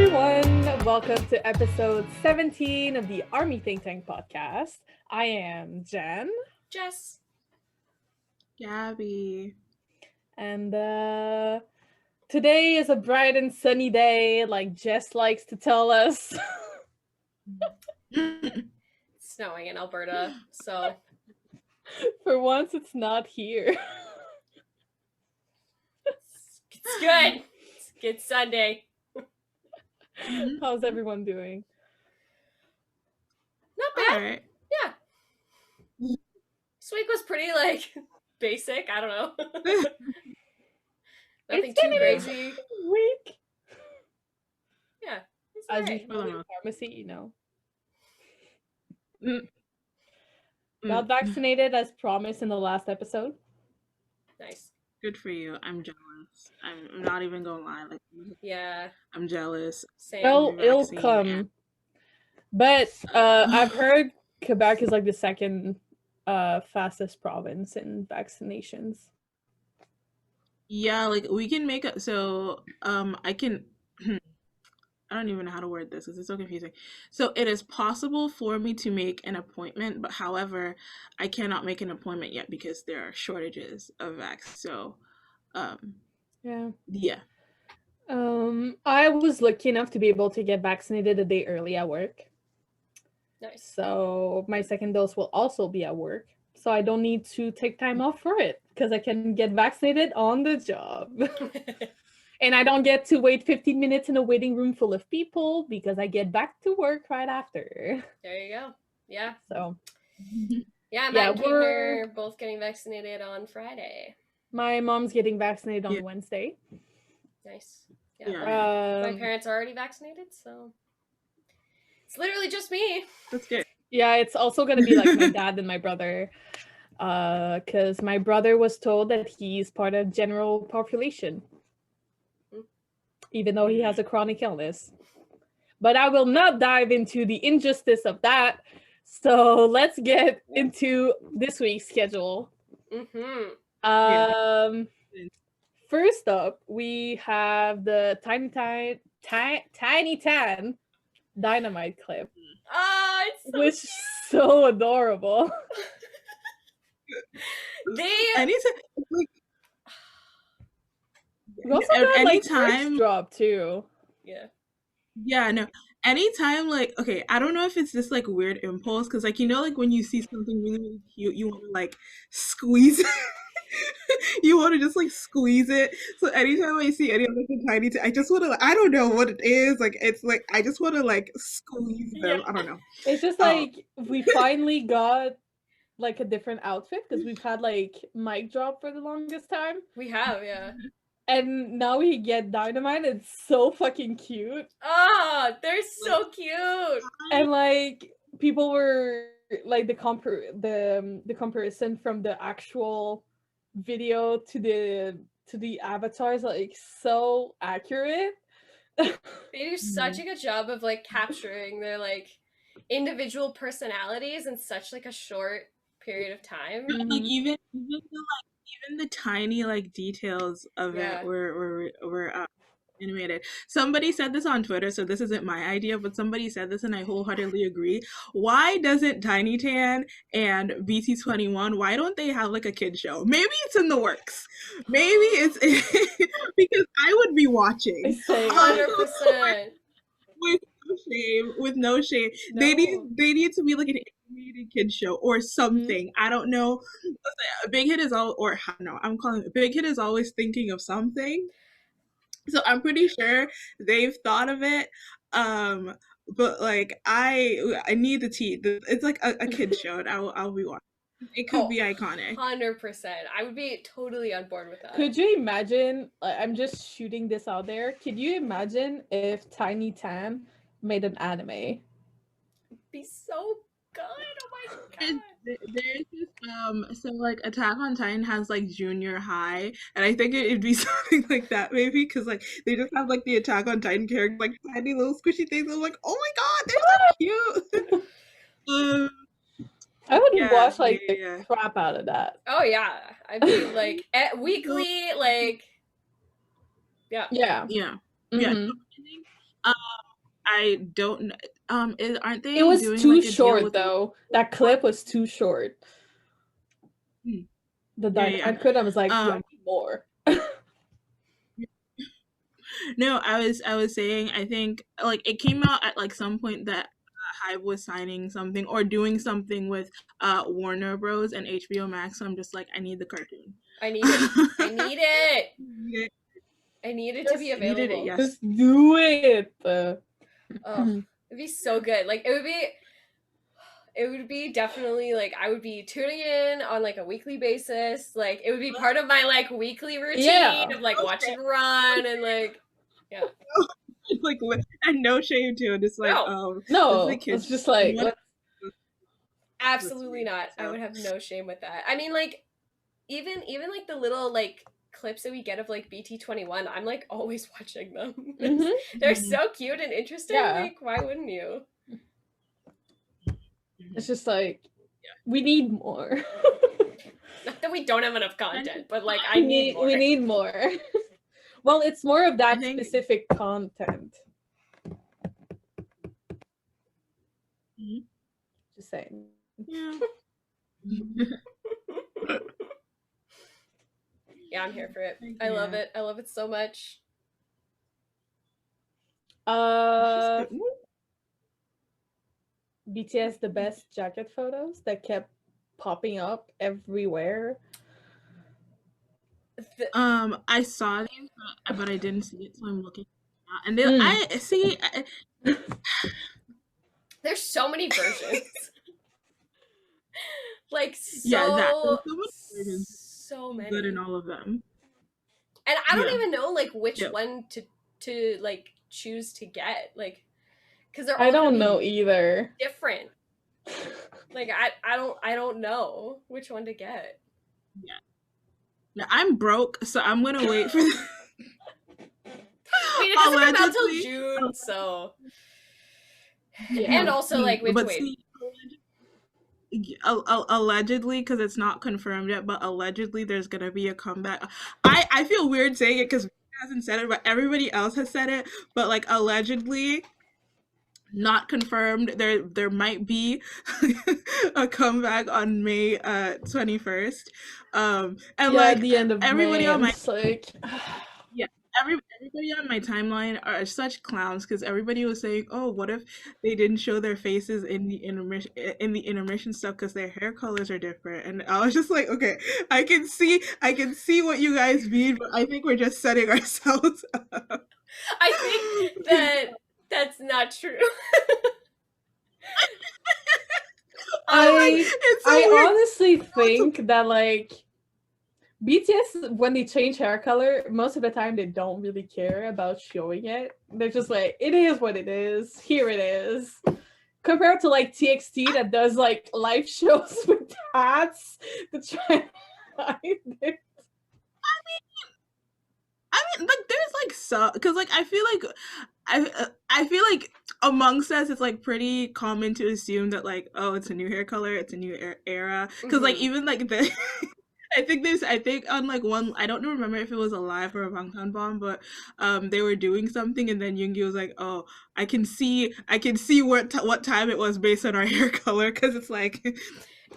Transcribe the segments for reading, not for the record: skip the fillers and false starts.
everyone. Welcome to episode 17 of the Army Think Tank podcast. I am Jen. Jess. Gabby. And today is a bright and sunny day, like Jess likes to tell us. It's snowing in Alberta, so For once, it's not here. it's good. It's a good Sunday. How's everyone doing? Not bad. All right. Yeah. This week was pretty, basic. I don't know. Nothing It's too been crazy. a week. Yeah. It's As alright. usual in pharmacy, you know. Mm. Got vaccinated as promised in the last episode. Nice. Good for you. I'm jealous. I'm not even gonna lie. Yeah. I'm jealous. Same. Well, New it'll vaccine come. and- But I've heard Quebec is like the second fastest province in vaccinations. Yeah, like we can make a I can I don't even know how to word this because it's so confusing. So it is possible for me to make an appointment, but however, I cannot make an appointment yet because there are shortages of vax. So Yeah. yeah. I was lucky enough to be able to get vaccinated a day early at work. Nice. So my second dose will also be at work. So I don't need to take time off for it because I can get vaccinated on the job. And I don't get to wait 15 minutes in a waiting room full of people because I get back to work right after. There you go. Yeah. So Yeah, Matt Yeah, and Keaton are both getting vaccinated on Friday. my mom's getting vaccinated on Yeah. Wednesday. Nice. Yeah. Yeah. My parents are already vaccinated, so it's literally just me. That's good. Yeah, it's also going to be like my dad and my brother. Because my brother was told that he's part of general population, even though he has a chronic illness. But I will not dive into the injustice of that. So let's get into this week's schedule. Mm-hmm. First up, we have the TinyTan Dynamite clip, Oh, it's so which is so adorable. Anytime, like, We also got like anytime. merch drop too. Yeah. No. Anytime, like, okay, I don't know if it's this like weird impulse because, like, like when you see something really, really cute, you want to like squeeze. You want to just like squeeze it. So anytime I see any of like the tiny, I just want to. I don't know what it is. Like, it's like I just want to like squeeze them. Yeah. I don't know. It's just like we finally got like a different outfit because we've had like mic drop for the longest time. We have, yeah. And now we get Dynamite. It's so fucking cute. Oh, they're so cute. And like people were like the comparison from the actual video to the avatars, like so accurate. They do such a good job of like capturing their like individual personalities in such like a short period of time. Like even the tiny like details of Yeah. it were animated. Somebody said this on Twitter, so this isn't my idea, but somebody said this and I wholeheartedly agree. Why doesn't TinyTan and BT21, why don't they have like a kid show? Maybe it's in the works. Maybe it's because I would be watching. 100%. With no shame. No. They need to be like an animated kid show or something. I don't know. Big Hit is I'm calling it Big Hit is always thinking of something. So I'm pretty sure they've thought of it. But like I need the tea. It's like a kid show and I'll be watching. It could be iconic. 100%. I would be totally on board with that. Could you imagine, I'm just shooting this out there, could you imagine if TinyTan made an anime? It'd be so good. Oh my god. There's this so like Attack on Titan has like junior high, and I think it'd be something like that maybe because like they just have like the Attack on Titan character like tiny little squishy things. I'm like, oh my god, they're so cute. I would watch like the crap out of that. Oh yeah, I'd be like weekly, like yeah. Mm-hmm. I don't know. Aren't they It was doing too like a deal short with? though. That clip was too short. Hmm. The Yeah, yeah. Dynamite clip, I was like, I need more. No, I was saying I think like it came out at like some point that Hive was signing something or doing something with Warner Bros and HBO Max. So I'm just like, I need the cartoon. I need it. I need it. Need it. I need it to be Needed it, available. yes. Just do it. Oh, it'd be so good. Like it would be definitely like I would be tuning in on like a weekly basis. Like it would be part of my like weekly routine Yeah. of like watching Run and like yeah. Like and no shame to it. It's like No, the kids it's just like what? Absolutely not. I would have no shame with that. I mean, like even like the little like clips that we get of like BT21, I'm like always watching them. They're so cute and interesting. Yeah. Like, why wouldn't you? It's just like we need more. Not that we don't have enough content, but like I need more. We need more. Well, it's more of that specific content. Just saying. Yeah. Yeah, I'm here for it. I love it. I love it so much. BTS the best jacket photos that kept popping up everywhere. I saw these, but I didn't see it, so I'm looking. And then I see. There's so many versions. Like so many. Good in all of them. And I don't even know like which one to like choose to get, like because they're all I don't know either. Different. Like I don't know which one to get. Yeah. Yeah, I'm broke, so I'm gonna wait for. I mean, it doesn't come out till June, so. Yeah. And also, like, we have to wait. Allegedly, because it's not confirmed yet, but allegedly there's gonna be a comeback. I feel weird saying it because hasn't said it, but everybody else has said it. But like allegedly, not confirmed. There might be a comeback on May 21st. And like the end of everybody May, on my like yeah. Everybody on my timeline are such clowns because everybody was saying, "Oh, what if they didn't show their faces in the intermission stuff because their hair colors are different?" And I was just like, "Okay, I can see what you guys mean, but I think we're just setting ourselves up." I think that's not true. I honestly think that like BTS, when they change hair color, most of the time they don't really care about showing it. They're just like, it is what it is. Here it is. Compared to like TXT that does like live shows with hats to try and hide it. I mean, like there's like so because like I feel like amongst us it's like pretty common to assume that like, oh, it's a new hair color, it's a new era, because like even like the. I think on like one, I don't remember if it was a live or a Bangtan Bomb, but they were doing something and then Yoongi was like, "Oh, I can see what time it was based on our hair color," because it's like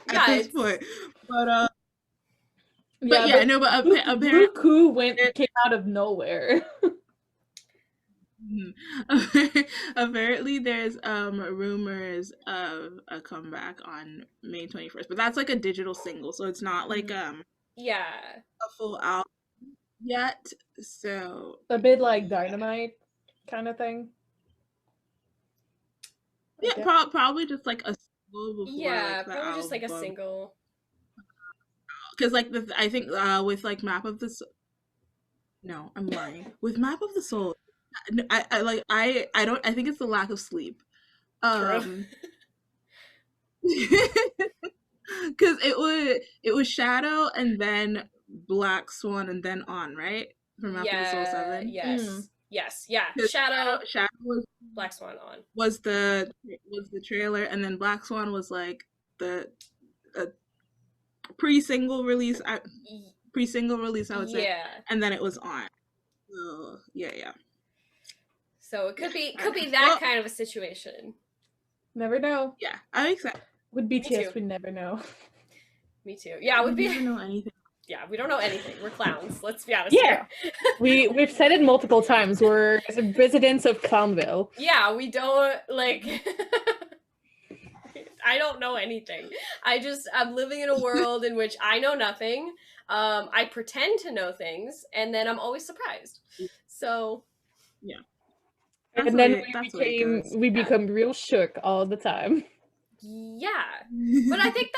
at this point. But Blue came out of nowhere. Apparently there's rumors of a comeback on May 21st, but that's like a digital single, so it's not like a full album yet, so a bit like Dynamite kind of thing. Yeah, probably just like a single before like the probably album. Just like a single, because like I think with like Map of the no, I'm lying. With Map of the Soul, I think it's the lack of sleep. Because it was Shadow and then Black Swan and then On, right? From Map of the Soul 7. Yes. Shadow was Black Swan On. Was the trailer, and then Black Swan was like the pre-single release. I would say. And then it was On. So yeah. So it could be that kind of a situation. Never know. Yeah, I'm excited. With BTS, we never know. Me too. Yeah, we never know anything. Yeah, we don't know anything. We're clowns. Let's be honest. Yeah, we've said it multiple times. We're residents of Clownville. Yeah, we don't like. I don't know anything. I'm living in a world in which I know nothing. I pretend to know things, and then I'm always surprised. So, yeah. And then we become real shook all the time. Yeah, but I think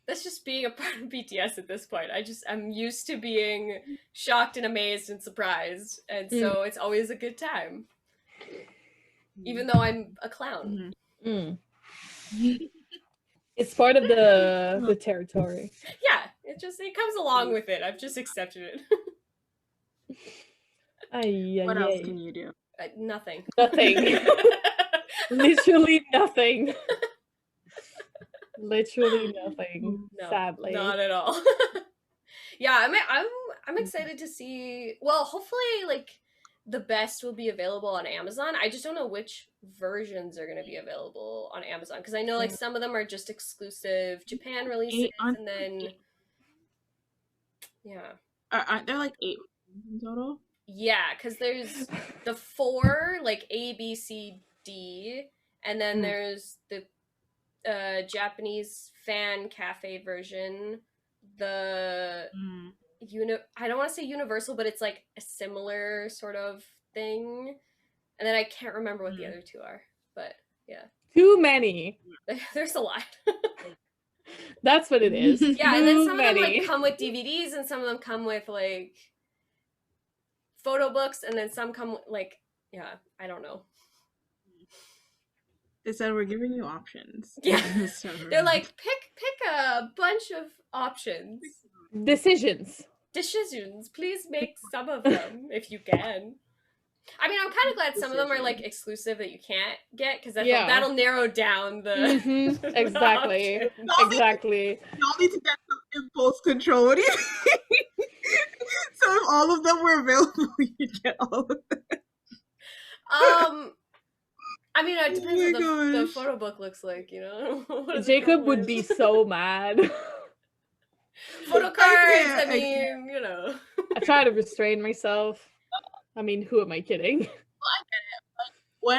that's just being a part of BTS at this point. I'm used to being shocked and amazed and surprised, and so it's always a good time, even though I'm a clown. It's part of the territory. Yeah, it comes along with it. I've just accepted it. What else can you do? Nothing. Nothing. Literally nothing. Literally nothing. No, sadly, not at all. Yeah, I'm excited to see. Well, hopefully, like the best will be available on Amazon. I just don't know which versions are going to be available on Amazon because I know like some of them are just exclusive Japan releases, and then aren't there like 8 in total? Yeah, because there's the 4 like A, B, C, D, and then there's the Japanese fan cafe version, the I don't want to say universal, but it's like a similar sort of thing, and then I can't remember what the other 2 are, but yeah, too many. There's a lot. That's what it is. Yeah, and then some of them like come with DVDs, and some of them come with like photo books, and then some come like I don't know. They said we're giving you options. Yeah. They're like, pick a bunch of options. Decisions. Please make some of them if you can. I mean, I'm kind of glad some of them are like exclusive that you can't get because that'll narrow down the. Exactly. Exactly. Y'all need to get some impulse control. What do you think? So if all of them were available, you'd get all of them. I mean, it depends what the photo book looks like, you know? Jacob would be so mad. Photo cards, I mean, you know. I try to restrain myself. I mean, who am I kidding? Well, I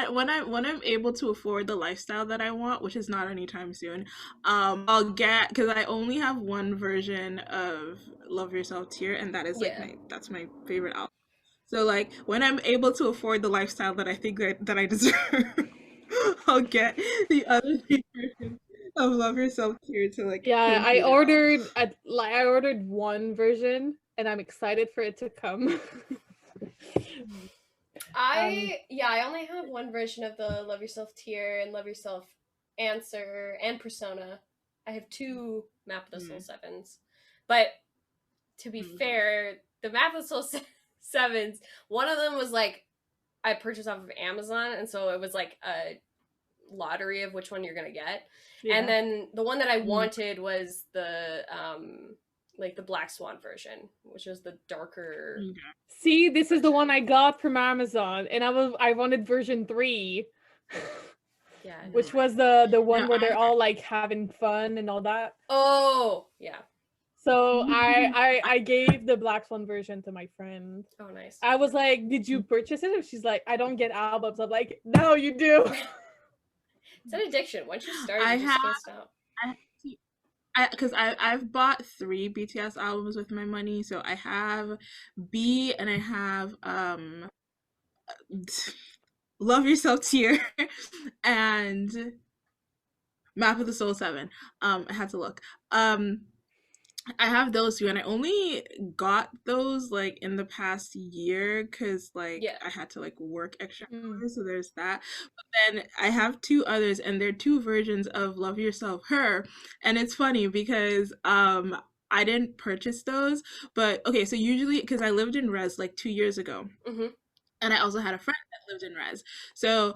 get it. When I'm able to afford the lifestyle that I want, which is not anytime soon, I'll get, because I only have one version of Love Yourself Tier, and that is like that's my favorite album. So like when I'm able to afford the lifestyle that I think that I deserve, I'll get the other version of Love Yourself Tier to like. Yeah, I ordered one version, and I'm excited for it to come. I only have one version of the Love Yourself Tier and Love Yourself Answer and Persona. I have 2 Map of the Soul 7s, but to be fair, the Map of the Soul 7s, one of them was like I purchased off of Amazon, and so it was like a lottery of which one you're gonna get. And then the one that I wanted was the like the Black Swan version, which was the darker. See, this is the one I got from Amazon, and I wanted version 3. Yeah, which was the one where they're all like having fun and all that. Oh, yeah. So I gave the Black Swan version to my friend. Oh, nice. I was like, "Did you purchase it?" And she's like, "I don't get albums." I'm like, "No, you do." It's an addiction. Once you start, you just can't stop. Because I've bought 3 BTS albums with my money, so I have B and I have Love Yourself Tier and Map of the Soul 7. I had to look. I have those 2, and I only got those like in the past year because like I had to like work extra hours, so there's that. But then I have 2 others, and they're 2 versions of Love Yourself Her, and it's funny because I didn't purchase those, but okay, so usually because I lived in res like 2 years ago. And I also had a friend that lived in res. So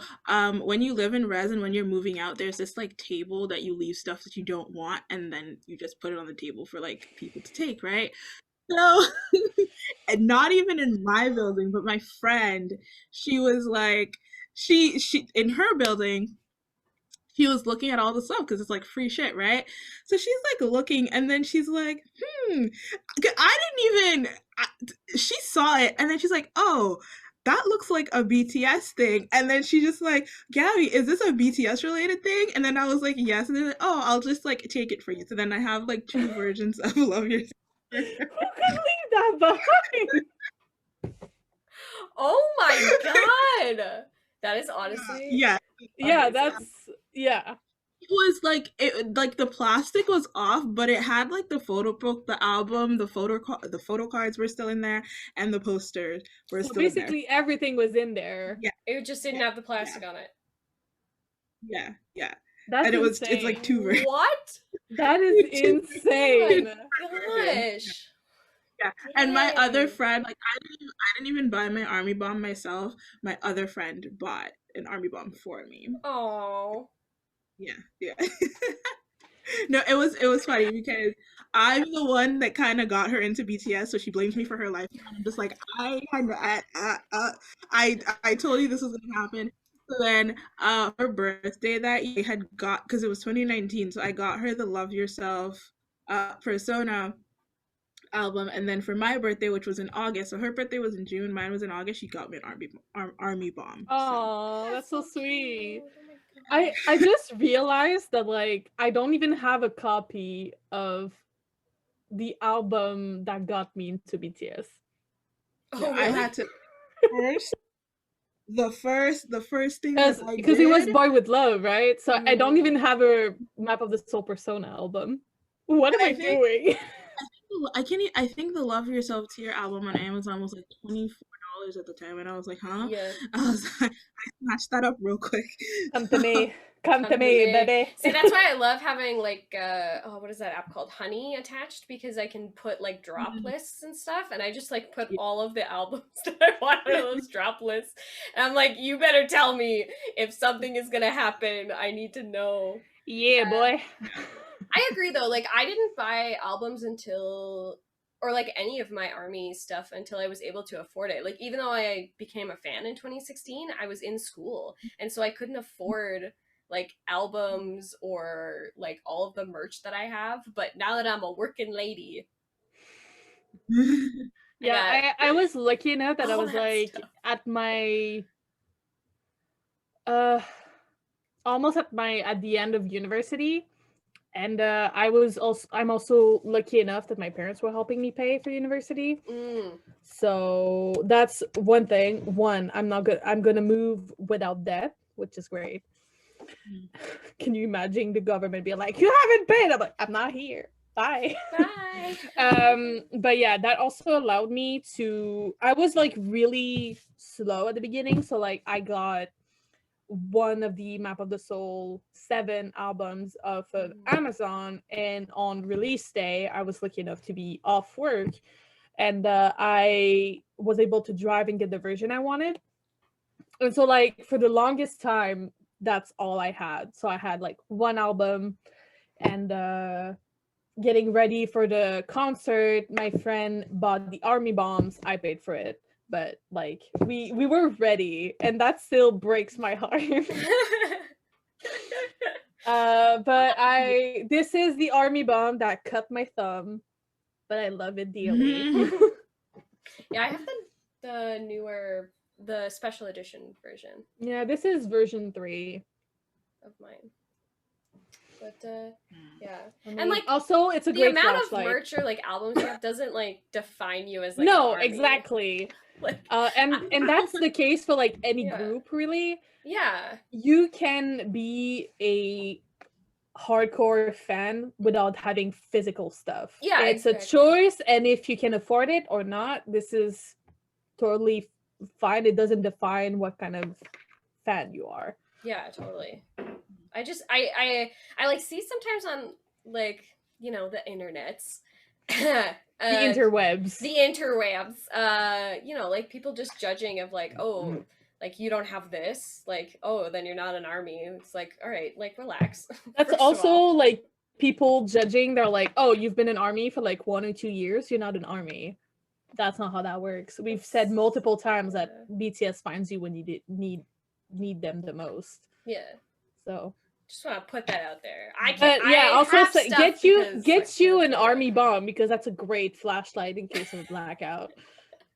when you live in res and when you're moving out, there's this like table that you leave stuff that you don't want, and then you just put it on the table for like people to take, right? So, and not even in my building, but my friend, she was like, she in her building, she was looking at all the stuff because it's like free shit, right? So she's like looking, and then she's like, I didn't even. She saw it, and then she's like, oh. That looks like a BTS thing. And then she just like, Gabby, is this a BTS related thing? And then I was like, yes. And they're like, oh, I'll just like take it for you. So then I have like 2 versions of Love Yourself. Who could leave that behind? Oh my god! That is honestly Yeah. Yeah, amazing. that's yeah. It was like it like the plastic was off, but it had like the photo book, the album, the photo cards were still in there, and the posters were So still in there. basically everything was in there. Yeah, It just didn't have the plastic on it. yeah. That's And insane. it's like 2 versions. What? That is insane. Gosh. Yeah. And my other Dang. friend, like I didn't even buy my army bomb myself. My other friend bought an army bomb for me. Oh. Yeah. No, it was funny because I'm the one that kind of got her into BTS, so she blames me for her life. I'm just like I told you this was gonna happen. So then, her birthday that year I had got because it was 2019, so I got her the Love Yourself, Persona album, and then for my birthday, which was in August, so her birthday was in June, mine was in August. She got me an army bomb. Oh, that's so sweet. Cute. Oh my I just realized that like I don't even have a copy of the album that got me into BTS. god. Yeah, Oh, I really? had to first the first thing that I Because it was did. Boy with Love, right? So I don't Mm. even have a Map of the Soul Persona album. What am I doing? I think the Love Yourself tier album on Amazon was like $24 at the time, and I was like, huh? Yeah. I was like, I snatched that up real quick. Come to me. Come to Come to me, me. baby. See, that's why I love having like what is that app called? Honey attached, because I can put like drop lists and stuff, and I just like put all of the albums that I want on those drop lists. And I'm like, you better tell me if something is gonna happen. I need to know. Yeah, boy. I agree though. Like I didn't buy albums until or like any of my army stuff until I was able to afford it. Like even though I became a fan in 2016, I was in school, and so I couldn't afford like albums or like all of the merch that I have. But now that I'm a working lady, Yeah, I was lucky enough that I all was that like stuff. at my uh almost at the end of university, and I'm also lucky enough that my parents were helping me pay for university. So that's one thing. One, I'm gonna move without debt, which is great. Can you imagine the government being like, you haven't paid? I'm like, I'm not here. Bye. Bye. But yeah, that also allowed me to. I was like really slow at the beginning, so like I got one of the Map of the Soul 7 albums off of Amazon, and on release day, I was lucky enough to be off work, and I was able to drive and get the version I wanted. And so like for the longest time, that's all I had. So I had like one album, and getting ready for the concert, my friend bought the army bombs. I paid for it, but like we were ready, and that still breaks my heart. But this is the army bomb that cut my thumb, but I love it dearly. Yeah, I have the newer, the special edition version Yeah, this is version 3 of mine. But yeah, I mean, and like also it's a the great amount flashlight. of merch or like albums you have doesn't like define you as like no, an army. exactly. Like, and that's the case for like any Yeah. group, really. Yeah, You can be a hardcore fan without having physical stuff. Yeah, it's exactly. a choice, and if you can afford it or not, this is totally fine. It doesn't define what kind of fan you are. yeah, totally. I just I like see sometimes on like, you know, the internets. The interwebs. The interwebs. You know, like people just judging of like, oh, like you don't have this, like, oh, then you're not an army. It's like, all right, like relax. That's also like people judging, they're like, oh, you've been in army for like 1 or 2 years, you're not in army. That's not how that works. We've said multiple times that BTS finds you when you need them the most. Yeah. So just want to put that out there. Also say, get you an army bomb, because that's a great flashlight in case of a blackout.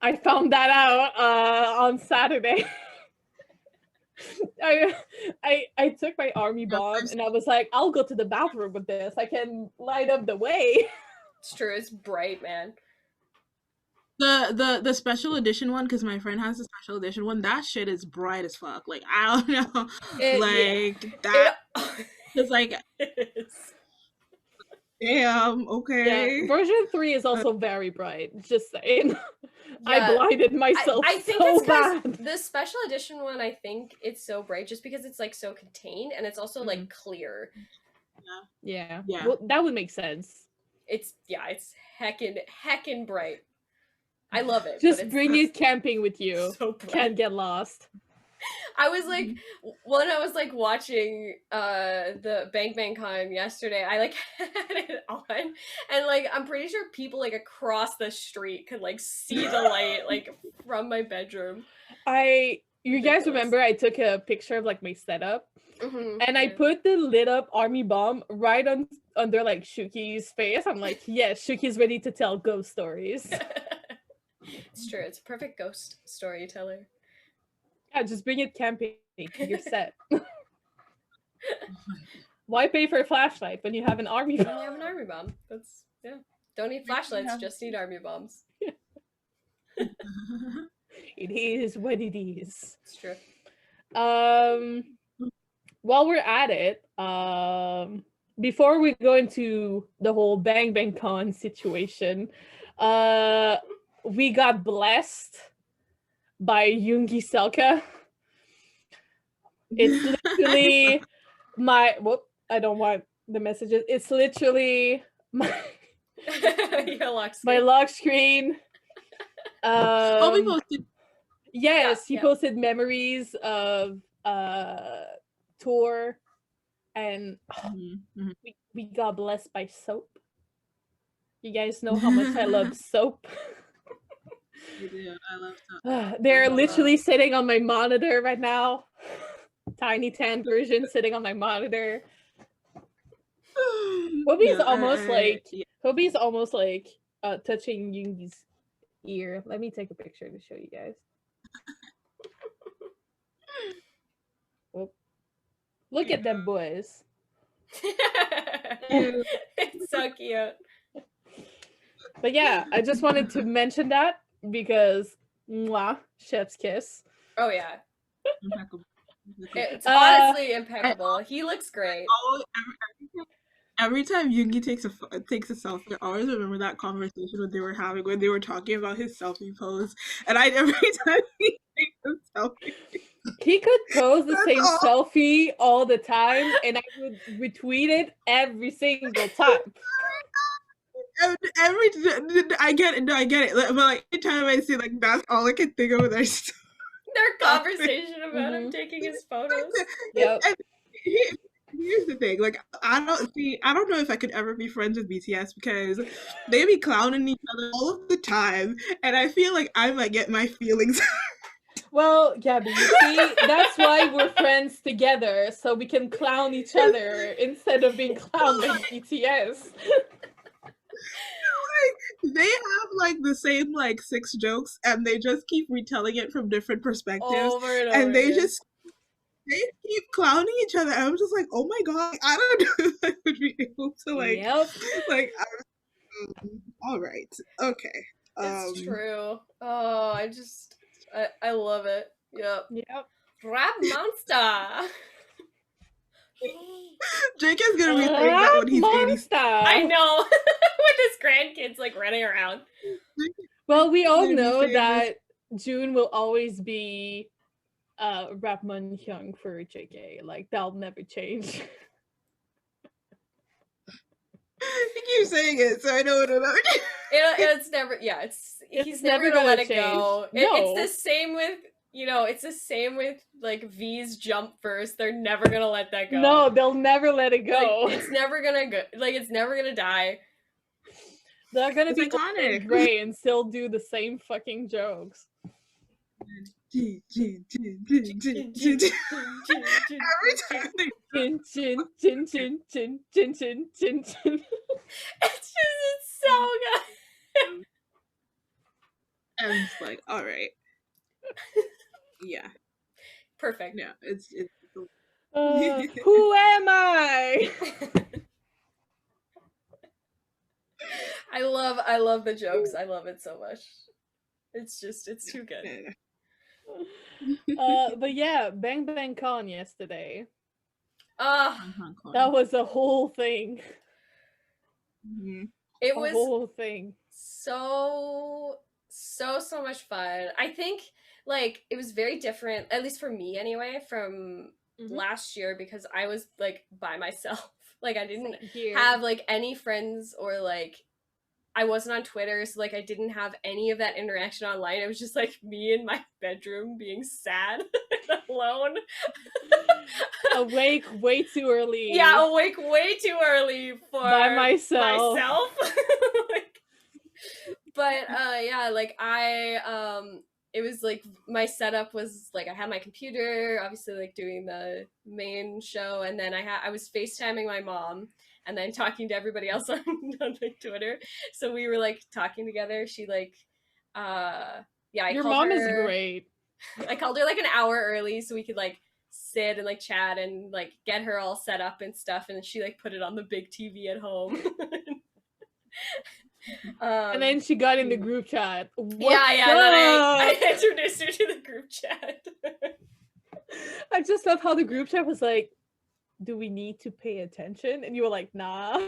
I found that out on Saturday. I took my army bomb and I was like, I'll go to the bathroom with this. I can light up the way. It's true. It's bright, man. The special edition one, because my friend has the special edition one, that shit is bright as fuck. Like, I don't know. That is like, damn, okay. Yeah, version 3 is also very bright. Just saying. I blinded myself. I think so it's bad. The special edition one, I think it's so bright just because it's like so contained, and it's also like clear. Yeah. Well, that would make sense. It's heckin' bright. I love it. Just bring it camping with you. So can't get lost. I was like, when I was like watching the Bang Bang Con yesterday, I like had it on, and like I'm pretty sure people like across the street could like see the light like from my bedroom. You guys remember I took a picture of like my setup, and I put the lit up army bomb right under like Shuki's face. I'm like, yes, Shuki's ready to tell ghost stories. It's true. It's a perfect ghost storyteller. Yeah, just bring it camping. You're set. Why pay for a flashlight when you have an army bomb? When you have an army bomb. That's Don't need flashlights, just need army bombs. It is what it is. It's true. While we're at it, before we go into the whole Bang Bang Con situation, we got blessed by Yoongi Selca. It's literally I don't want the messages. It's literally my lock screen. Hobi posted. Yes, he posted memories of tour, and we got blessed by soap. You guys know how much I love soap. Yeah, I love soap. They're literally sitting on my monitor right now. TinyTan version sitting on my monitor. Hobi's almost like touching Yoongi's ear. Let me take a picture to show you guys. Look at them boys. It's so cute. But yeah, I just wanted to mention that because chef's kiss. Oh yeah. It's honestly impeccable. He looks great. Every time Yoongi takes a selfie, I always remember that conversation that they were having when they were talking about his selfie pose. And every time he takes a selfie, he could pose the same selfie all the time, and I would retweet it every single time. I get it. But like every time I see, like, that's all I can think of. Their conversation about him taking his photos. Yep. Here's the thing, like, I don't know if I could ever be friends with BTS because they be clowning each other all of the time, and I feel like I might get my feelings. Well, yeah, but you see, that's why we're friends together, so we can clown each other instead of being clowned by BTS. They have like the same like 6 jokes, and they just keep retelling it from different perspectives, and they keep clowning each other. And I'm just like, oh my god, I don't know if I would be able to like, all right, okay. It's true. Oh, I love it. Yep. Rap monster. Jake is gonna be saying that when he's 80. I know. With his grandkids like running around. Well, we all know that June will always be Rap Hyung for JK. Like, that'll never change. You keep saying it, so I know it'll never change. It's never, he's never gonna let it go. No. It's the same with you know, it's the same with like V's jump first. They're never gonna let that go. No, they'll never let it go. Like, it's never gonna go. Like, it's never gonna die. They're gonna It's be iconic. gray and still do the same fucking jokes. Every time they Chin chin chin chin chin chin chin chin chin. It's so good. I'm just like, all right. Yeah. Perfect. No, it's Who am I? I love the jokes. I love it so much. It's too good. But yeah, Bang Bang Con yesterday. That was a whole thing. Mm-hmm. It a was whole thing. So much fun. I think like it was very different, at least for me anyway, from last year because I was like by myself. Like I didn't have like any friends or like I wasn't on Twitter, so like I didn't have any of that interaction online. It was just like me in my bedroom being sad and alone. Awake way too early. Yeah, awake way too early for by myself. Like, but yeah, like it was like my setup was like I had my computer, obviously like doing the main show, and then I was FaceTiming my mom and then talking to everybody else on like Twitter. So we were like talking together. She like Your mom is great. I called her like an hour early so we could like sit and like chat and like get her all set up and stuff, and she like put it on the big TV at home. And then she got in the group chat. Then I introduced her to the group chat. I just love how the group chat was like, do we need to pay attention? And you were like, nah.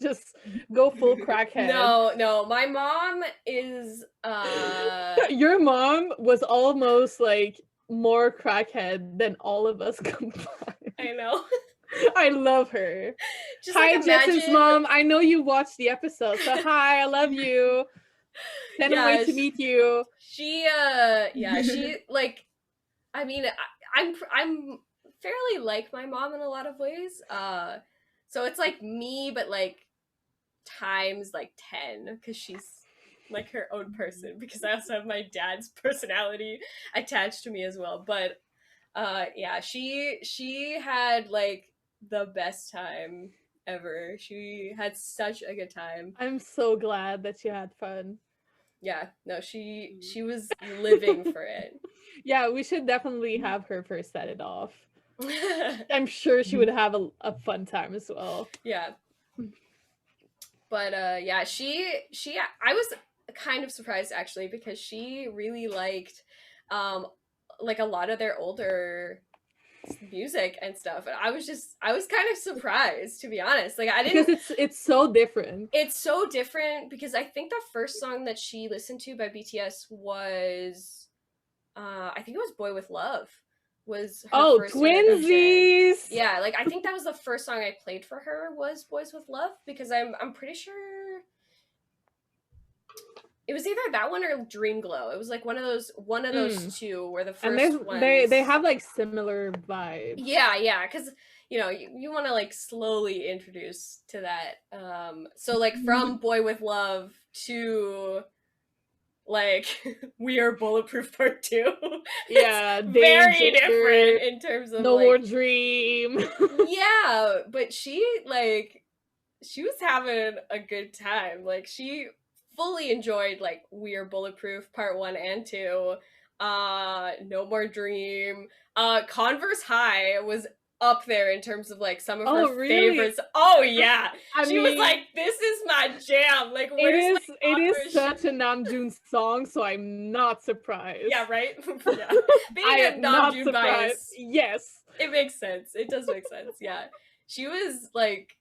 Just go full crackhead. No, my mom is Your mom was almost like more crackhead than all of us combined. I know. I love her. Just hi, like Jess's mom. I know you watched the episode, so hi, I love you. Can't wait to meet you. She she like, I mean, I'm fairly like my mom in a lot of ways. So it's like me, but like times like 10 because she's like her own person, because I also have my dad's personality attached to me as well. But yeah, she had like the best time ever. She had such a good time. I'm so glad that you had fun. Yeah, no, she was living for it. Yeah, we should definitely have her first set it off. I'm sure she would have a fun time as well. Yeah. But yeah, she I was kind of surprised actually, because she really liked like a lot of their older music and stuff, and I was kind of surprised, to be honest. Like I didn't, because it's so different. It's so different because I think the first song that she listened to by BTS was I think it was Boy with Love. Was her first Twinsies. Yeah, like I think that was the first song I played for her was Boys with Love, because I'm pretty sure it was either that one or Dream Glow. It was like one of those two were the first ones. They have like similar vibes. Yeah, because you know you want to like slowly introduce to that. So like from Boy with Love to like We Are Bulletproof Part 2. Yeah, very different in terms of No like, More Dream. Yeah, but she was having a good time. Like she fully enjoyed like We Are Bulletproof Part 1 and 2. No More Dream. Converse High was up there in terms of like some of her favorites. Oh yeah. She was like, this is my jam. Like it is such a Namjoon song, so I'm not surprised. Yeah, right? Yeah. Being a Namjoon bias. Yes. It makes sense. It does make sense. Yeah. She was like,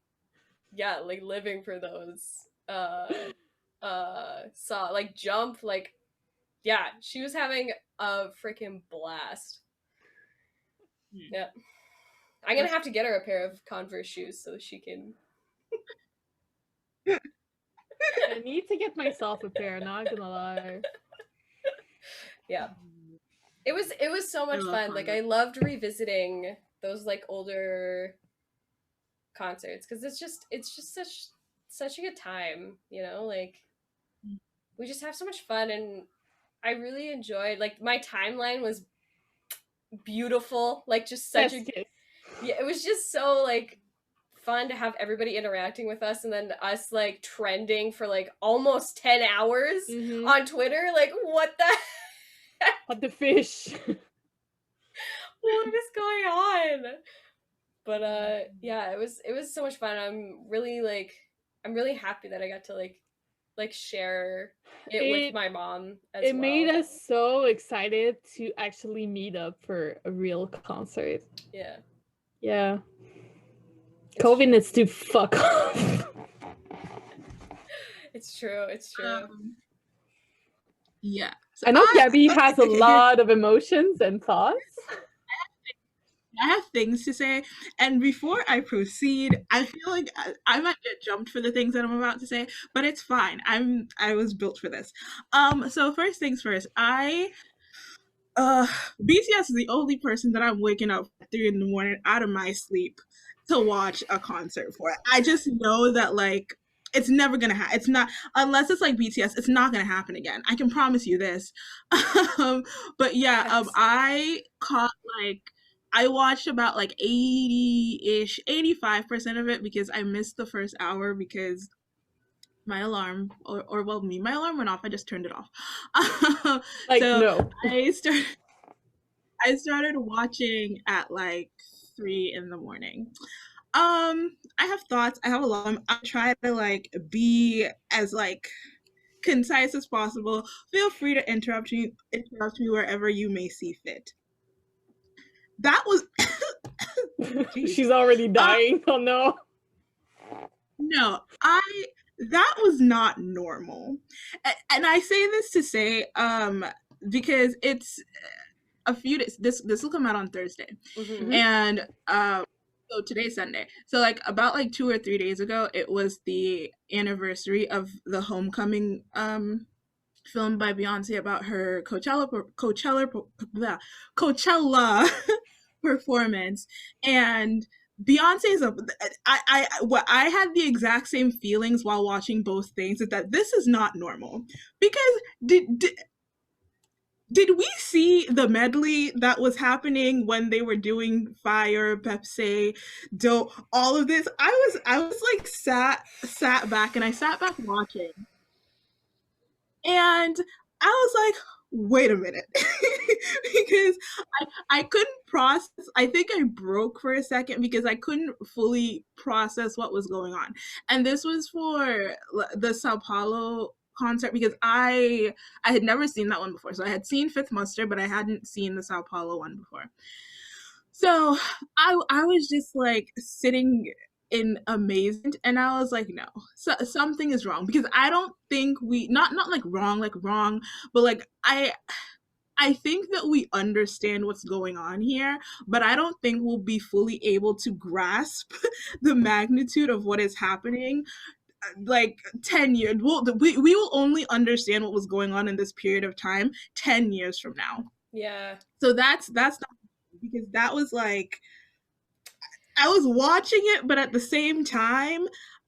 yeah, like living for those saw like Jump, like yeah, she was having a freaking blast. Yeah. I'm gonna have to get her a pair of Converse shoes so she can. I need to get myself a pair, not gonna lie. Yeah. It was so much fun. Like, I loved revisiting those like older concerts because it's just such a good time, you know? Like, we just have so much fun, and I really enjoyed, like, my timeline was beautiful, like, just such a yeah, it was just so like fun to have everybody interacting with us, and then us like trending for like almost 10 hours on Twitter. Like, what the heck? What the fish? What is going on? But yeah, it was so much fun. I'm really happy that I got to like share it with my mom as well. It made us so excited to actually meet up for a real concert. Yeah. Yeah. COVID needs to fuck off. It's true. It's true. Yeah. So I know Gabby has a lot of emotions and thoughts. I have things to say, and before I proceed, I feel like I might get jumped for the things that I'm about to say, but it's fine. I was built for this. So first things first, BTS is the only person that I'm waking up at 3 a.m. out of my sleep to watch a concert for. I just know that like it's never gonna happen. It's not, unless it's like BTS, it's not gonna happen again. I can promise you this. But yeah, I caught like, I watched about like 80-ish, 85% of it because I missed the first hour because my alarm, or well, my alarm went off. I just turned it off. Like, so no. I started watching at like 3 a.m. I have thoughts. I have a lot. I'll try to like be as like concise as possible. Feel free to interrupt me wherever you may see fit. That was She's already dying. Oh no. No, that was not normal. And I say this to say because it's a few days, this will come out on Thursday. And so today's Sunday. So like about like 2 or 3 days ago, it was the anniversary of the Homecoming film by Beyonce about her Coachella performance. And Beyonce's I had the exact same feelings while watching both things, is that this is not normal. Because did we see the medley that was happening when they were doing Fire, Pepsi, Dope, all of this? I was like sat back, and I sat back watching. And I was like, wait a minute. Because I couldn't process. I think I broke for a second because I couldn't fully process what was going on. And this was for the Sao Paulo concert, because I had never seen that one before. So I had seen Fifth Muster, but I hadn't seen the Sao Paulo one before. So I was just like sitting in amazement, and I was like, no, something is wrong, because I don't think we not like wrong, but like I think that we understand what's going on here, but I don't think we'll be fully able to grasp the magnitude of what is happening. Like 10 years, we will only understand what was going on in this period of time 10 years from now. Yeah. So that's not, because that was like, I was watching it, but at the same time,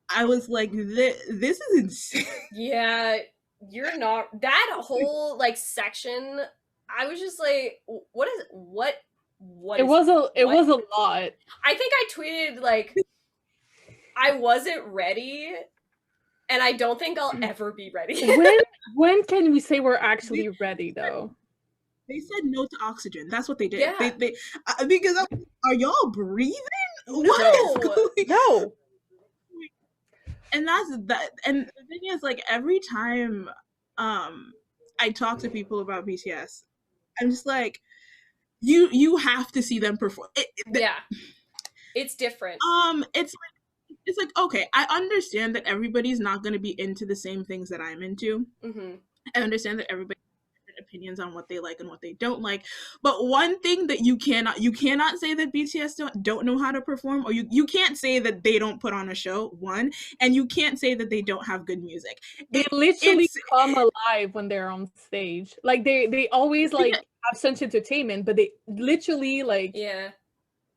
I was like, this is insane. Yeah, you're not, that whole like section, I was just like, what it was a lot. I think I tweeted like, I wasn't ready, and I don't think I'll ever be ready. when can we say we're actually ready though? They said no to oxygen. That's what they did. Yeah. They because are y'all breathing? No. And that's that. And the thing is, like, every time I talk to people about BTS, I'm just like, you have to see them perform. Yeah, it's different. It's like, okay, I understand that everybody's not going to be into the same things that I'm into. Mm-hmm. I understand that everybody has different opinions on what they like and what they don't like. But one thing that you cannot say that BTS don't know how to perform, or you can't say that they don't put on a show, one, and you can't say that they don't have good music. They literally come alive when they're on stage. Like they always like have such entertainment, but they literally like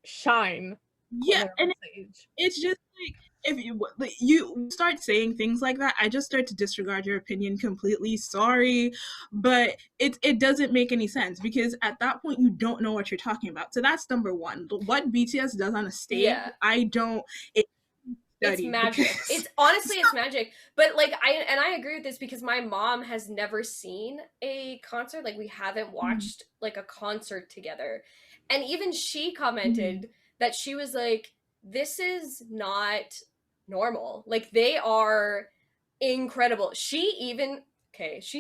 shine when they're on stage. It's just like, if you start saying things like that, I just start to disregard your opinion completely. Sorry, but it doesn't make any sense, because at that point you don't know what you're talking about. So that's number one. What BTS does on a stage, I don't. It's magic. It's honestly, it's magic. But like I agree with this, because my mom has never seen a concert. Like, we haven't watched like a concert together, and even she commented that she was like, "This is not normal. Like, they are incredible." She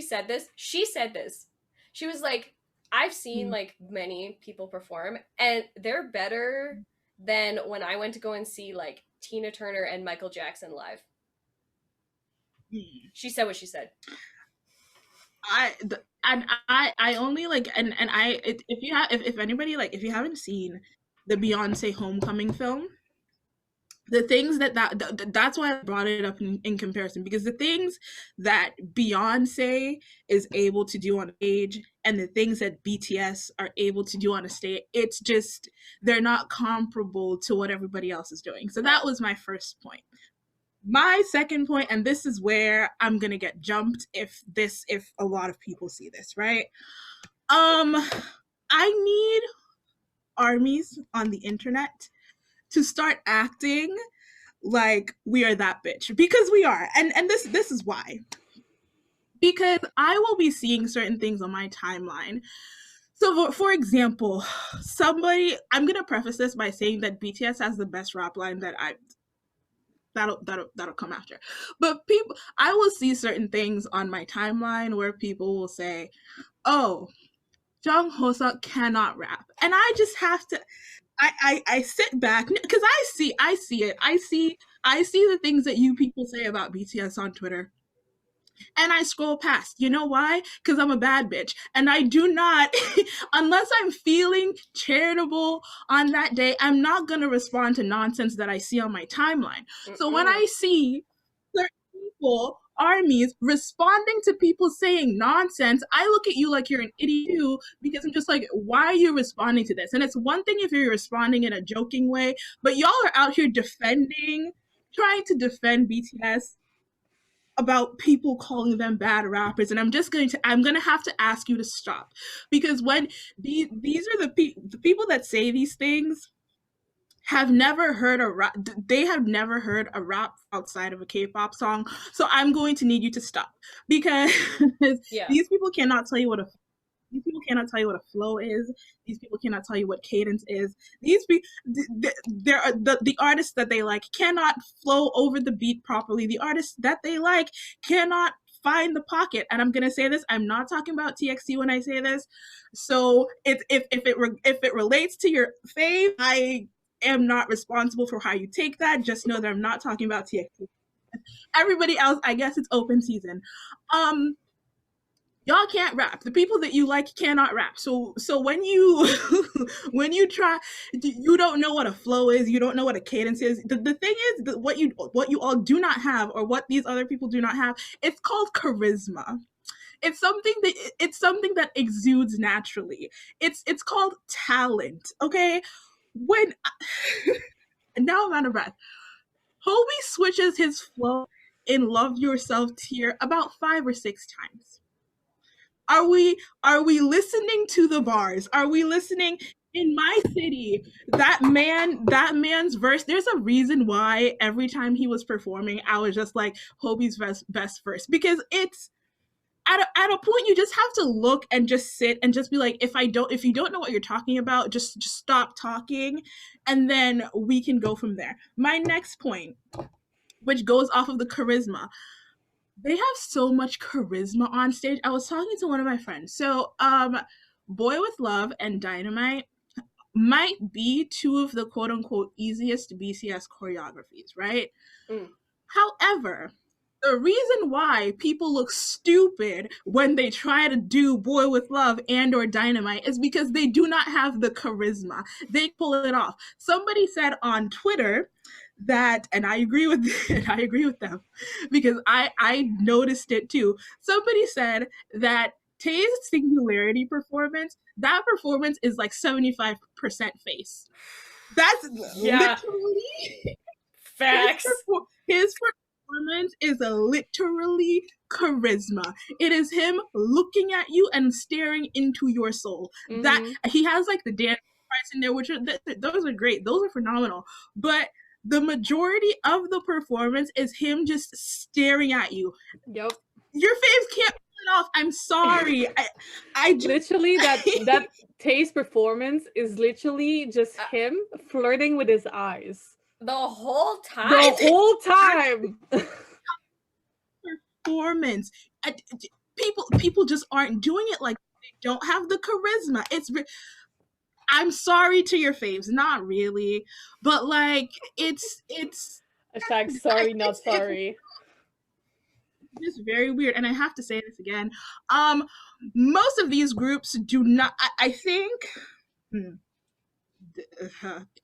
said this. She was like, "I've seen like many people perform, and they're better than when I went to go and see like Tina Turner and Michael Jackson live." She said what she said. I only like, if anybody, like, if you haven't seen the Beyonce Homecoming film, the things that's why I brought it up in comparison, because the things that Beyonce is able to do on stage and the things that BTS are able to do on a stage, it's just, they're not comparable to what everybody else is doing. So that was my first point. My second point, and this is where I'm gonna get jumped if a lot of people see this, right? I need armies on the internet to start acting like we are that bitch, because we are, and this is why. Because I will be seeing certain things on my timeline. So for example, I'm gonna preface this by saying that BTS has the best rap line that'll come after. But I will see certain things on my timeline where people will say, "Oh, Jung Hoseok cannot rap," and I just have to. I sit back, because I see it. I see the things that you people say about BTS on Twitter, and I scroll past. You know why? Because I'm a bad bitch, and I do not, unless I'm feeling charitable on that day, I'm not gonna respond to nonsense that I see on my timeline. So when I see certain people, armies, responding to people saying nonsense, I look at you like you're an idiot too, because I'm just like, why are you responding to this? And it's one thing if you're responding in a joking way, but y'all are out here trying to defend BTS about people calling them bad rappers, and I'm gonna have to ask you to stop, because when these are the people that say these things have never heard a rap. They have never heard a rap outside of a K-pop song. So I'm going to need you to stop, because these people cannot tell you what a flow is. These people cannot tell you what cadence is. These people, the artists that they like cannot flow over the beat properly. The artists that they like cannot find the pocket. And I'm gonna say this, I'm not talking about TXT when I say this. So if it relates to your fave, I am not responsible for how you take that. Just know that I'm not talking about TXT. Everybody else, I guess it's open season. Y'all can't rap. The people that you like cannot rap. So when you when you try, you don't know what a flow is. You don't know what a cadence is. The thing is that what you all do not have, or what these other people do not have, it's called charisma. It's something that exudes naturally. It's called talent. Okay, now I'm out of breath. Hobi switches his flow in "Love Yourself" tier about 5 or 6 times. Are we listening to the bars? Are we listening? In my city, that man's verse, there's a reason why every time he was performing, I was just like, Hobi's best verse, because it's at a point you just have to look and just sit and just be like, if you don't know what you're talking about, just stop talking, and then we can go from there. My next point, which goes off of the charisma, they have so much charisma on stage. I was talking to one of my friends. So, Boy With Love and Dynamite might be 2 of the quote unquote easiest BCS choreographies, right? However, The reason why people look stupid when they try to do Boy with Love and or Dynamite is because they do not have the charisma. They pull it off. Somebody said on Twitter that, and I agree with I agree with them because I noticed it too. Somebody said that Tay's Singularity performance, that performance is like 75% face. That's literally facts. His performance is literally charisma. It is him looking at you and staring into your soul. That he has like the dance parts in there, which are those are great. Those are phenomenal. But the majority of the performance is him just staring at you. Yep. Your faves can't pull it off. I'm sorry. I just, literally that Tay's performance is literally just him flirting with his eyes. The whole time. The whole time. Performance. People just aren't doing it like they don't have the charisma. I'm sorry to your faves, not really, but like it's hashtag sorry, not sorry. It's just very weird, and I have to say this again. Most of these groups do not. I think.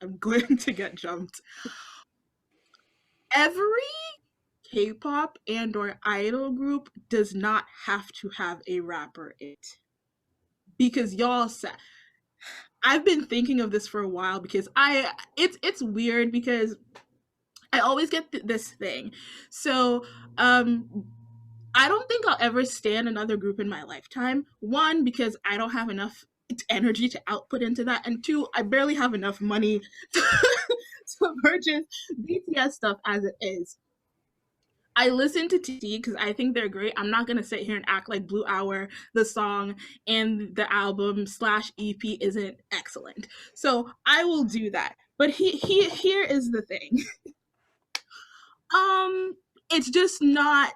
I'm going to get jumped. Every K-pop and or idol group does not have to have a rapper in it, because y'all said. I've been thinking of this for a while because it's weird because I always get this thing. So I don't think I'll ever stand another group in my lifetime. One, because I don't have enough energy to output into that, and two, I barely have enough money to purchase BTS stuff as it is. I listen to T because I think they're great. I'm not gonna sit here and act like Blue Hour, the song, and the album / EP isn't excellent. So I will do that. But here is the thing. It's just not.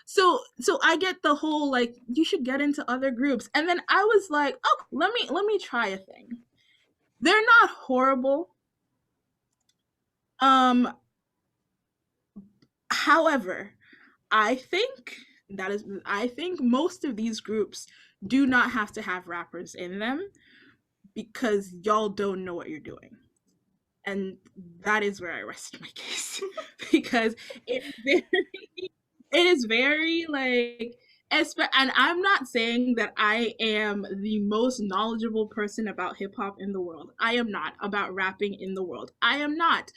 So I get the whole like you should get into other groups, and then I was like, oh, let me try a thing. They're not horrible. However, I think most of these groups do not have to have rappers in them because y'all don't know what you're doing. And that is where I rest my case. Because it is very like, and I'm not saying that I am the most knowledgeable person about hip hop in the world. I am not. About rapping in the world. I am not.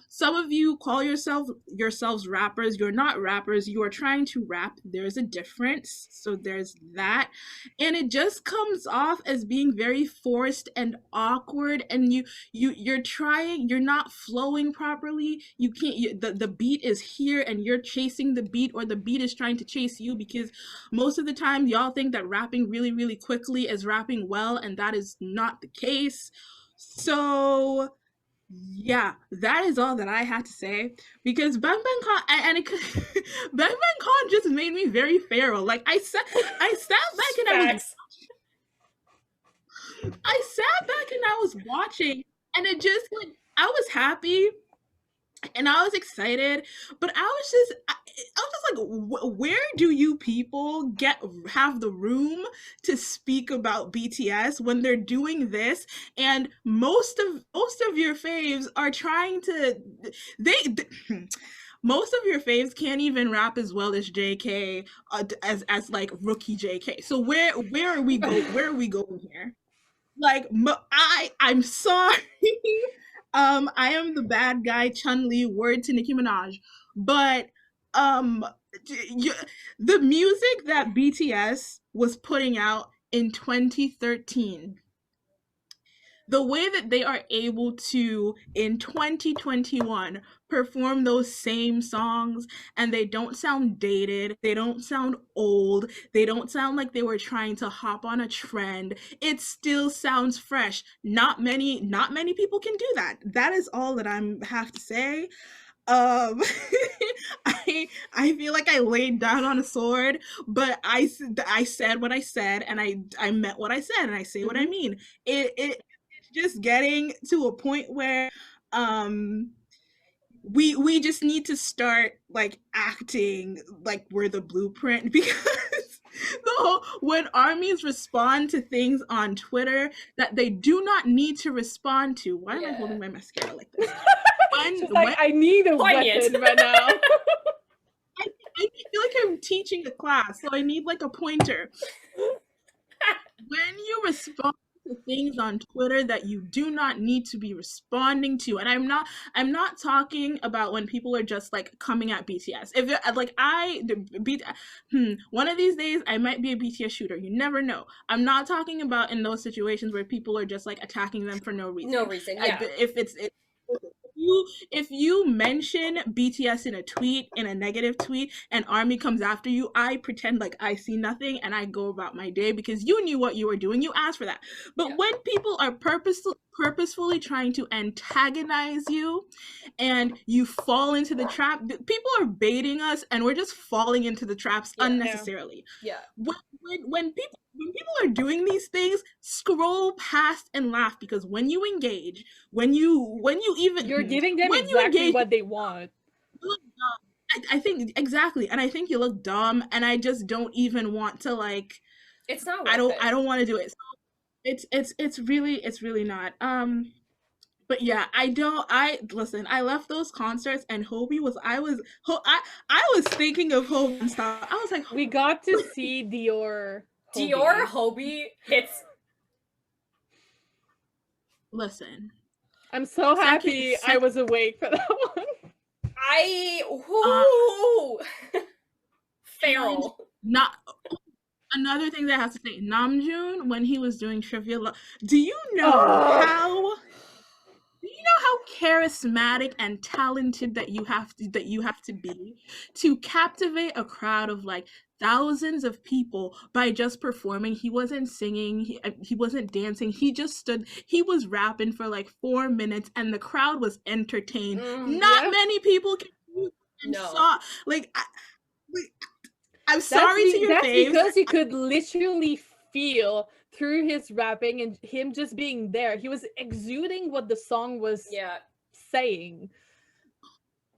Some of you call yourselves rappers. You're not rappers. You are trying to rap. There's a difference. So there's that. And it just comes off as being very forced and awkward. And you're trying, you're not flowing properly. You can't, the beat is here and you're chasing the beat, or the beat is trying to chase you, because most of the time y'all think that rapping really, really quickly is rapping well, and that is not the case. So yeah, that is all that I had to say, because Bang Bang Con Bang Bang Con just made me very feral. Like I sat back and I was watching, and it just like I was happy and I was excited, but I was just like, where do you people have the room to speak about BTS when they're doing this? And most of your faves are trying to most of your faves can't even rap as well as JK, as like rookie JK. So where are we going here? Like I'm sorry. I am the bad guy, Chun-Li, word to Nicki Minaj. But the music that BTS was putting out in 2013, the way that they are able to, in 2021, perform those same songs, and they don't sound dated, they don't sound old, they don't sound like they were trying to hop on a trend. It still sounds fresh. Not many people can do that. That is all that I have to say. I feel like I laid down on a sword, but I said what I said, and I meant what I said, and I say what I mean. It's just getting to a point where we just need to start like acting like we're the blueprint because when armies respond to things on Twitter that they do not need to respond to. Why am I holding my mascara like this? She's like, I need a weapon right now. I feel like I'm teaching a class, so I need like a pointer. When you respond to things on Twitter that you do not need to be responding to, and I'm not talking about when people are just like coming at BTS. If like one of these days I might be a BTS shooter. You never know. I'm not talking about in those situations where people are just like attacking them for no reason. No reason. Yeah. If you mention BTS in a tweet, in a negative tweet, and Army comes after you, I pretend like I see nothing and I go about my day because you knew what you were doing. You asked for that. But when people are purposefully trying to antagonize you and you fall into the trap, people are baiting us and we're just falling into the traps unnecessarily. Yeah. When people are doing these things, scroll past and laugh, because when you engage, when you you're giving them exactly what they want. I think exactly, and I think you look dumb, and I just don't even want to like. It's not. I don't want to do it. So it's really not. But yeah, listen. I left those concerts, and Hobi was. I was thinking of Hobi and stuff. I was like, we got to see Dior. Hobi hits. Listen, I'm so happy I was awake for that one. Feral. Not another thing that I have to say. Namjoon, when he was doing Trivia, do you know how charismatic and talented that you have to be to captivate a crowd of like thousands of people by just performing? He wasn't singing, he wasn't dancing, he just stood, he was rapping for like 4 minutes and the crowd was entertained. Not many people can do and saw like I'm sorry to your face. That's because you could literally feel through his rapping and him just being there. He was exuding what the song was saying.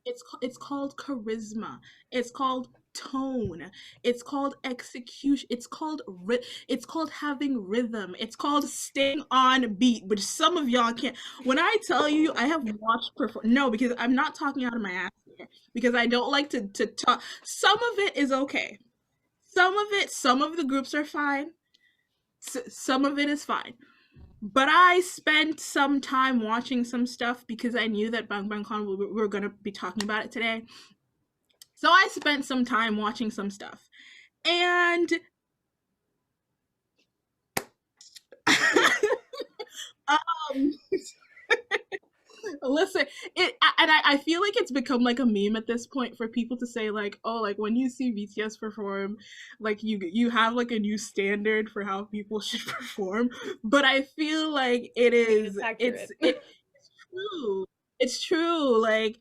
It's called charisma. It's called tone. It's called execution. It's called having rhythm. It's called staying on beat, which some of y'all can't. When I tell you I have watched because I'm not talking out of my ass here, because I don't like to talk. Some of it is okay. Some of the groups are fine. Some of it is fine. But I spent some time watching some stuff because I knew that Bang Bang Con we were going to be talking about it today. So I spent some time watching some stuff. And listen, I feel like it's become like a meme at this point for people to say like, oh, like when you see BTS perform, like you have like a new standard for how people should perform. But I feel like it's true. It's true. Like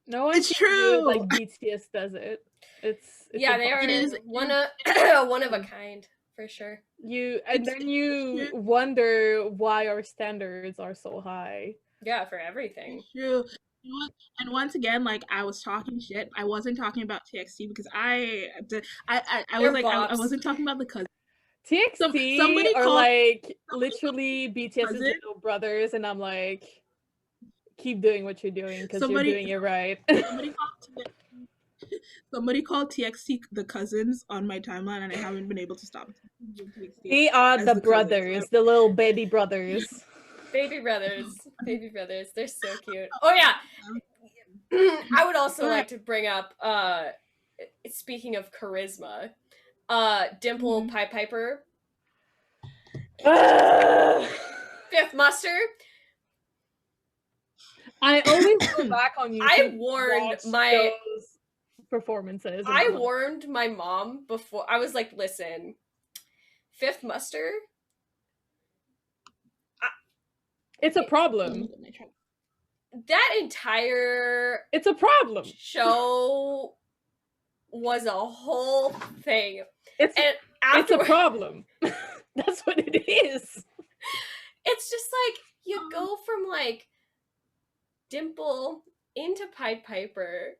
no one it's true. Like BTS does it. It's they are one of a kind. For sure. You wonder why our standards are so high. Yeah, for everything. It's true. And once again, like I was talking shit. I wasn't talking about TXT because I was like I wasn't talking about the cousins. TXT somebody are like literally BTS's little brothers, and I'm like, keep doing what you're doing because you're doing it right. Somebody called TXT the cousins on my timeline, and I haven't been able to stop. They are the brothers, the little baby brothers. Baby brothers. They're so cute. Oh yeah. I would also like to bring up, speaking of charisma, Dimple Piper. Fifth Muster. I always go back on YouTube. I warned my performances. I warned my mom before. I was like, listen, Fifth Muster. It's a problem. That entire it's a problem show was a whole thing. It's a problem. That's what it is. It's just like you go from like Dimple into Pied Piper,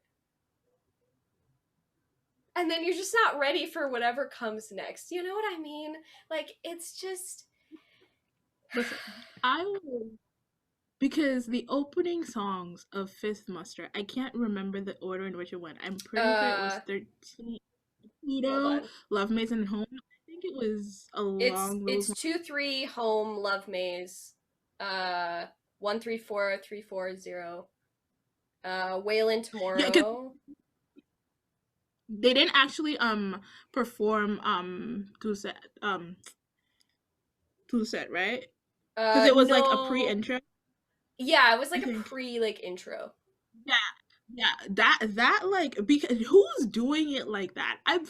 and then you're just not ready for whatever comes next. You know what I mean? Like, it's just... Listen, I will, because the opening songs of Fifth Muster, I can't remember the order in which it went. I'm pretty sure it was 13, Pluto, Love Maze, and Home. I think it was along those lines. It's 2-3, Home, Love Maze, 1-3-4-3-4-0, Waylon Tomorrow. Yeah, they didn't actually perform two set, right? Because it was no. like a pre-intro. Yeah, it was like a pre like intro. Yeah, that like, because who's doing it like that? I'm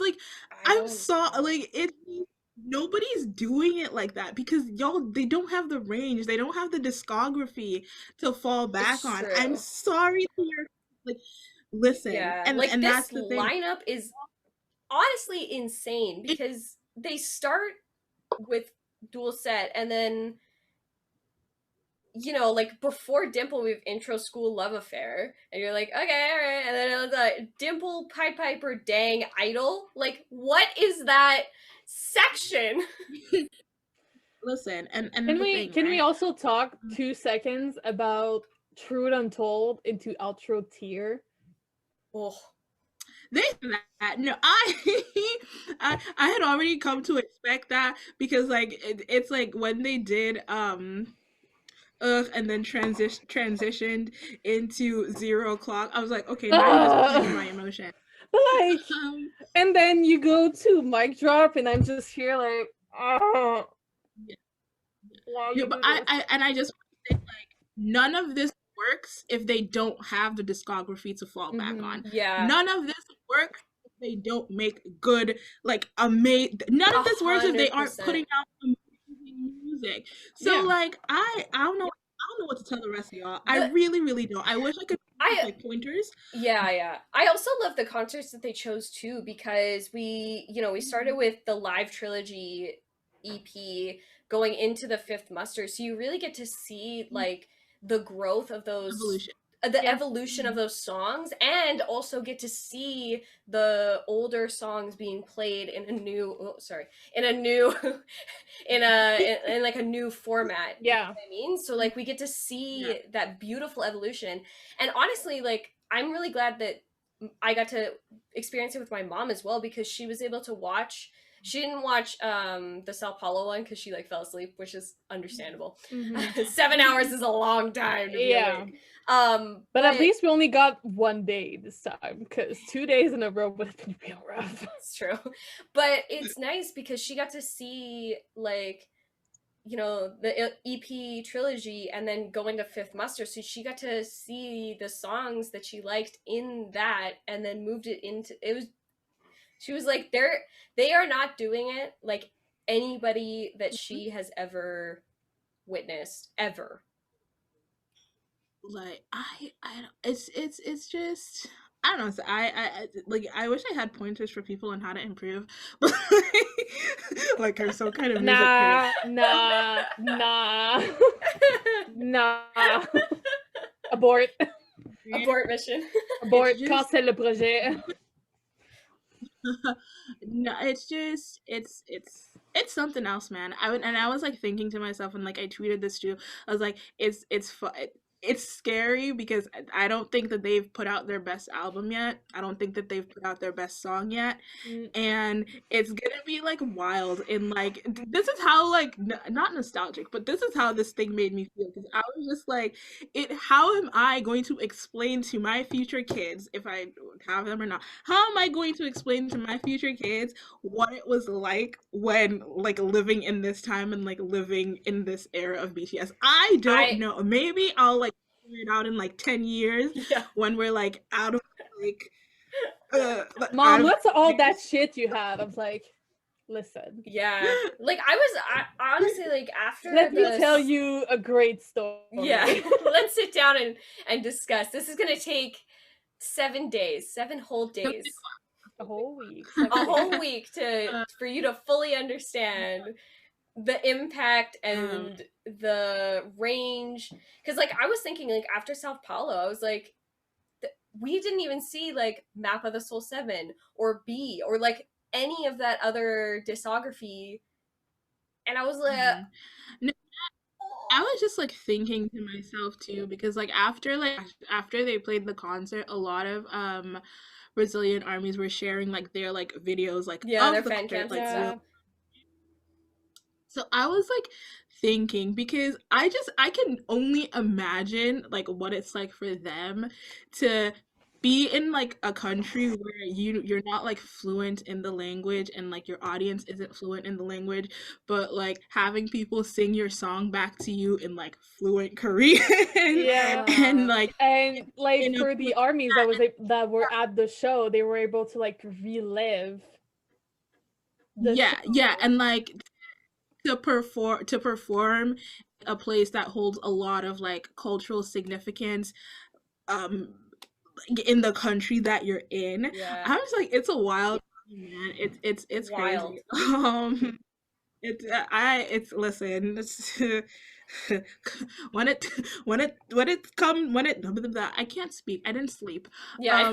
nobody's doing it like that, because y'all, they don't have the range, they don't have the discography to fall back on. True. I'm sorry to your, like, listen, yeah, and like, and this that's the lineup thing. Is honestly insane, because they start with dual set, and then, you know, like, before Dimple we have Intro School Love Affair, and you're like, okay, all right, and then it's like Dimple, Pied Piper, Dang, Idol. Like, what is that section? Listen, and can we also talk 2 seconds about Truth Untold into outro tier? Oh, there's that. No, I had already come to expect that, because like it's like when they did and then transitioned into 0 o'clock, I was like, okay, now you just playing my emotion. Like, and then you go to mic drop, and I'm just here like, oh. Yeah, but I just think, like, none of this works if they don't have the discography to fall back on. Yeah, none of this works if they don't make good, like, amazing. None of this works if they aren't putting out amazing music. So like, I don't know what to tell the rest of y'all. I really don't. I wish I could like pointers. Yeah. I also love the concerts that they chose too, because we started with the live trilogy EP going into the Fifth Muster, so you really get to see like the growth of those evolution of those songs, and also get to see the older songs being played in a new in like a new format. Yeah, you know what I mean, so like we get to see that beautiful evolution. And honestly, like, I'm really glad that I got to experience it with my mom as well, because she was able to watch. She didn't watch the Sao Paulo one because she like fell asleep, which is understandable. 7 hours is a long time to be awake. But at least we only got 1 day this time, because 2 days in a row would have been real rough. It's true. But it's nice because she got to see, like, you know, the EP trilogy, and then go into Fifth Muster, so she got to see the songs that she liked in that, and then moved it into she was like, they are not doing it like anybody that she has ever witnessed ever. Like, it's just, I don't know. I like, I wish I had pointers for people on how to improve. Like, I'm so kind of music nah. Abort mission. Abort, cancel le projet. No, it's just, it's something else, man. I was like thinking to myself, and like I tweeted this too. I was like, it's scary, because I don't think that they've put out their best album yet. I don't think that they've put out their best song yet. And it's gonna be like wild. And like, this is how, like, not nostalgic, but this is how this thing made me feel, because I was just like, how am I going to explain to my future kids, if I have them or not, how am I going to explain to my future kids what it was like when, like, living in this time and like living in this era of BTS? I don't know. Maybe I'll like figure it out in like 10 years when we're like out of like Mom, what's all that shit you had? I was like, listen. Yeah. Like, I honestly, like, after let me tell you a great story. Yeah. Let's sit down and discuss. This is gonna take 7 days, 7 whole days. A whole week. A whole week for you to fully understand the impact and the range. Because, like, I was thinking, like, after Sao Paulo, I was like, we didn't even see like Map of the Soul 7 or B or like any of that other discography. And I was like, No, I was just like thinking to myself too, because like after they played the concert, a lot of Brazilian armies were sharing like their like videos like yeah, their of the fan concert, cams like and Yeah. stuff. so I was like thinking, because I can only imagine like what it's like for them to be in like a country where you're not like fluent in the language, and like your audience isn't fluent in the language, but like having people sing your song back to you in like fluent Korean Yeah. and like And like in a for the armies that were at the show, they were able to like relive the yeah, show. and like to perform a place that holds a lot of like cultural significance um in the country that you're in. Yeah. I was like, it's a wild man. It's Wild. crazy. It's listen. When I can't speak. I didn't sleep. Yeah.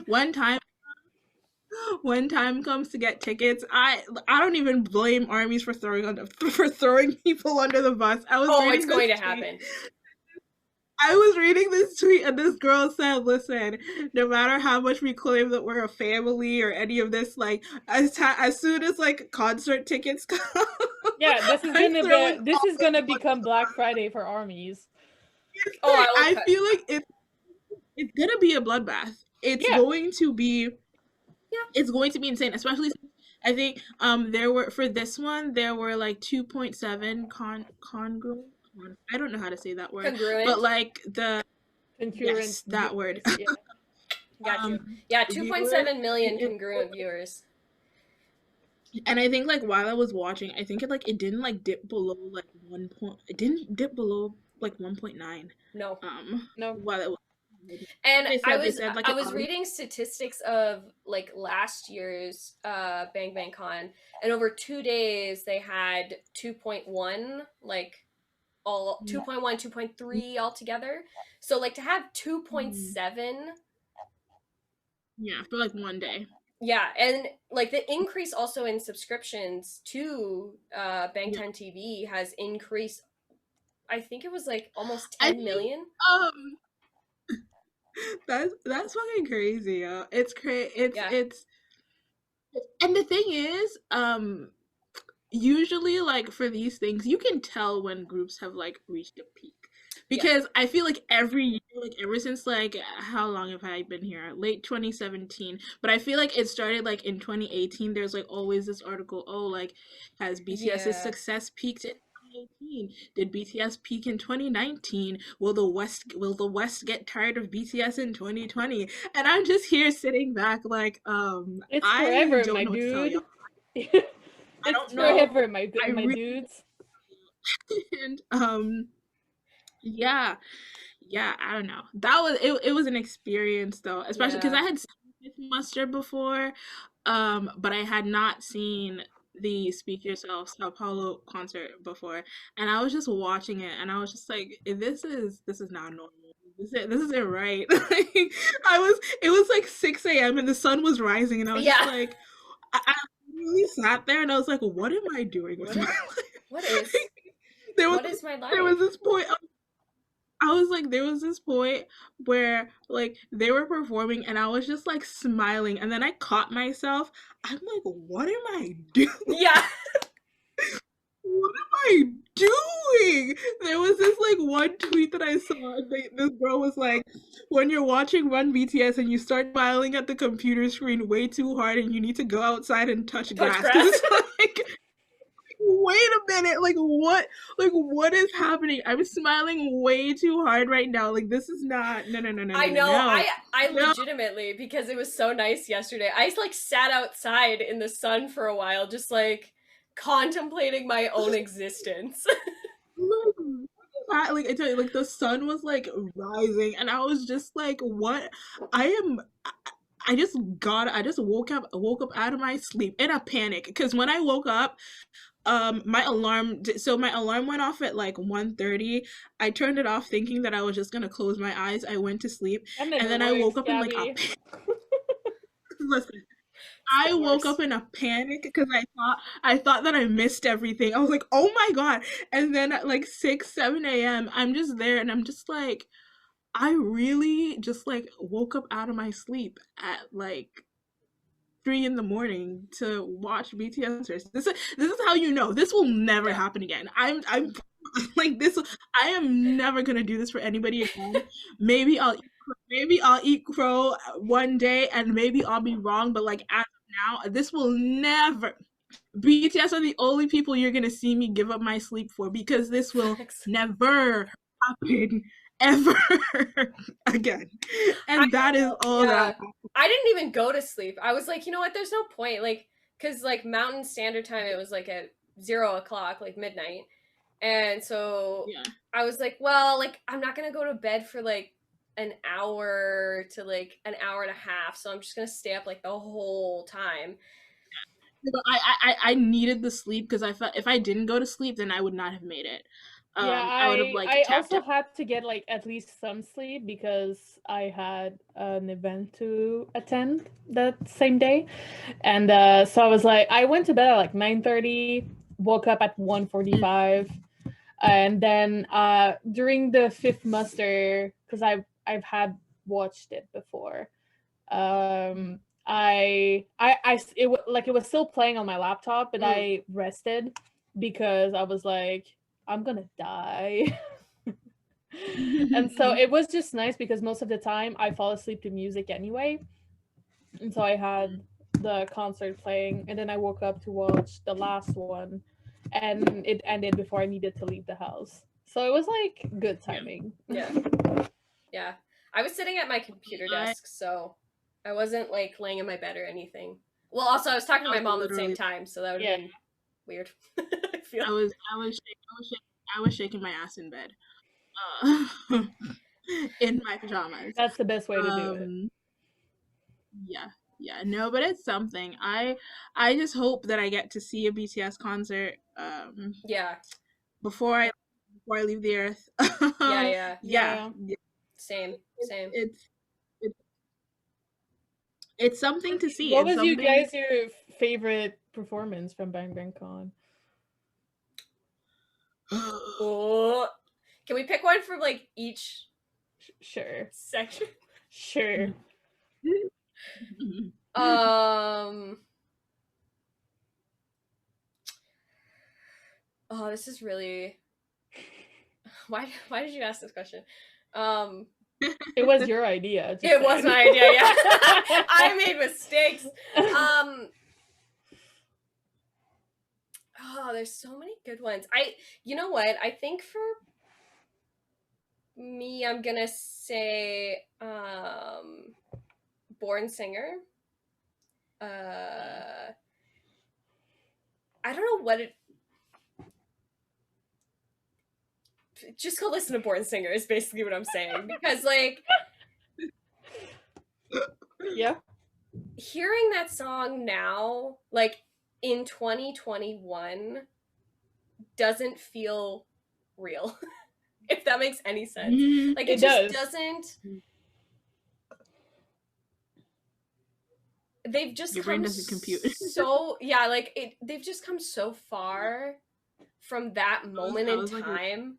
One time when time comes to get tickets, I don't even blame armies for throwing people under the bus. Oh, it's going to happen. I was reading this tweet, and this girl said, "Listen, no matter how much we claim that we're a family or any of this, like as soon as like concert tickets come, Yeah, I'm this is gonna become Black Friday for armies. Oh, I feel like it's gonna be a bloodbath. It's Yeah. going to be Yeah. It's going to be insane, especially since I think there were for this one there were like 2.7 congruent. I don't know how to say that word, Congruent. but like the Concurrent yes, that word. Yeah. Got you. Yeah, 2.7 million congruent viewers. And I think like while I was watching, I think it didn't like dip below like it didn't dip below like 1.9. No. No. While it was And they said like I was reading statistics of like last year's Bang Bang Con, and over 2 days they had 2.1 like all 2.1 2.3 all together. So like to have 2.7. Yeah, for like one day. Yeah, and like the increase also in subscriptions to Bangtan TV has increased. I think it was like almost 10 million. That's fucking crazy, yo. It's crazy. It's and the thing is, usually like for these things, you can tell when groups have like reached a peak. Because I feel like every year, like ever since like how long have I been here? Late 2017. But I feel like it started like in 2018. There's like always this article, oh, like has BTS's success peaked in 2018? Did BTS peak in 2019? Will the West get tired of BTS in 2020? And I'm just here sitting back like it's forever, my dude. It's forever, my dudes. And yeah, I don't know. That was it was an experience though, especially because I had seen Mustard before, but I had not seen the Speak Yourself Sao Paulo concert before, and I was just watching it, and I was just like, this is not normal. This isn't right. It was like 6 a.m. and the sun was rising, and I was just like, I really sat there and I was like, what am I doing with my life? What is my life? There was this point. I was like, there was this point where like they were performing and I was just like smiling, and then I caught myself. I'm like, what am I doing? Yeah. What am I doing? There was this like one tweet that I saw. This girl was like, when you're watching Run BTS and you start smiling at the computer screen way too hard and you need to go outside and touch grass. It's like, wait a minute, like what is happening? I'm smiling way too hard right now. Like this is not no. I know. I legitimately, because it was so nice yesterday, I like sat outside in the sun for a while, just like contemplating my own existence. Like I tell you, like the sun was like rising and I was just like, what? I just woke up out of my sleep in a panic, because when I woke up, my alarm went off at like 1:30. I turned it off thinking that I was just gonna close my eyes. I went to sleep, and then I woke up in like a listen. I woke up in a panic because I thought that I missed everything. I was like, oh my god. And then at like 6, 7 a.m., I'm just there and I'm just like, I really just like woke up out of my sleep at like 3 in the morning to watch BTS. This is how you know this will never happen again. I'm like this. I am never gonna do this for anybody again. Maybe I'll eat crow one day, and maybe I'll be wrong. But like as of now, this will never. BTS are the only people you're gonna see me give up my sleep for, because this will never happen ever again. And that is all that. I didn't even go to sleep. I was like, you know what? There's no point. Like, because like Mountain Standard Time, it was like at 0 o'clock, like midnight. And so I was like, well, like I'm not gonna go to bed for like an hour to like an hour and a half. So I'm just gonna stay up like the whole time. But I needed the sleep, because I felt if I didn't go to sleep, then I would not have made it. I would have like. I also had to get like at least some sleep because I had an event to attend that same day, and so I was like, I went to bed at like 9:30, woke up at 1:45, and then during the fifth muster, because I've had watched it before, it was still playing on my laptop, but I rested because I was like, I'm gonna die. And so it was just nice because most of the time I fall asleep to music anyway. And so I had the concert playing, and then I woke up to watch the last one, and it ended before I needed to leave the house. So it was like good timing. Yeah. I was sitting at my computer desk, so I wasn't like laying in my bed or anything. Well, also I was talking to my mom at the same time, so that would have been weird. I was shaking my ass in bed, in my pajamas. That's the best way to do it. Yeah, no, but it's something. I just hope that I get to see a BTS concert. Before I leave the earth. Yeah. Same. It's something to see. What was your favorite performance from Bang Bang Con? Oh, can we pick one from like each section? Sure. Oh, this is really. Why did you ask this question? It was your idea. It was my idea. Yeah, I made mistakes. Oh, there's so many good ones. You know what? I think for me, I'm gonna say Born Singer. I don't know what it. Just go listen to Born Singer is basically what I'm saying, because like, hearing that song now, like in 2021, doesn't feel real. If that makes any sense. Like it just doesn't. They've just your brain doesn't compute. So like they've just come so far from that moment in time.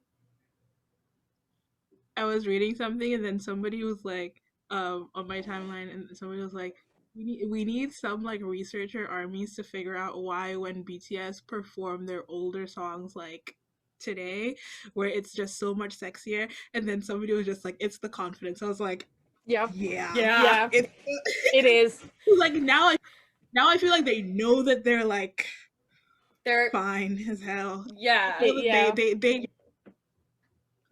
I was reading something, and then somebody was like, on my timeline, and somebody was like, we need some like researcher armies to figure out why when BTS perform their older songs like today, where it's just so much sexier, and then somebody was just like, it's the confidence. I was like, yeah, it is. Like now I feel like they know that they're fine as hell. They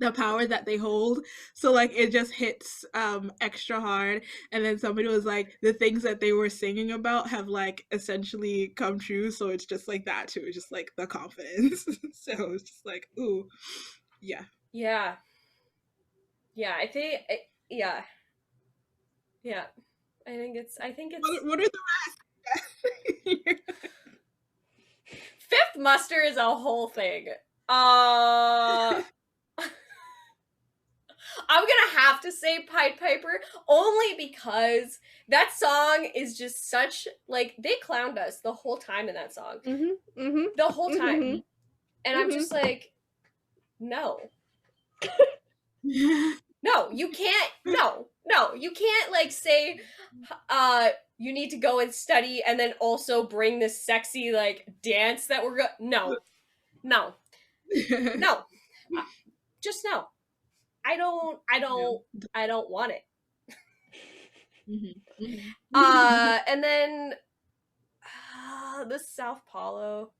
the power that they hold, so like it just hits extra hard. And then somebody was like, the things that they were singing about have like essentially come true, so it's just like that too, just like the confidence. So it's just like, ooh, I think I think it's. What are the rest? Fifth muster is a whole thing. I'm gonna have to say Pied Piper only because that song is just such, like, they clowned us the whole time in that song. The whole time. And I'm just like, no. No, you can't. No, you can't, like, say, you need to go and study and then also bring this sexy, like, dance that we're no. Just no. I don't want it. And then the South Paulo.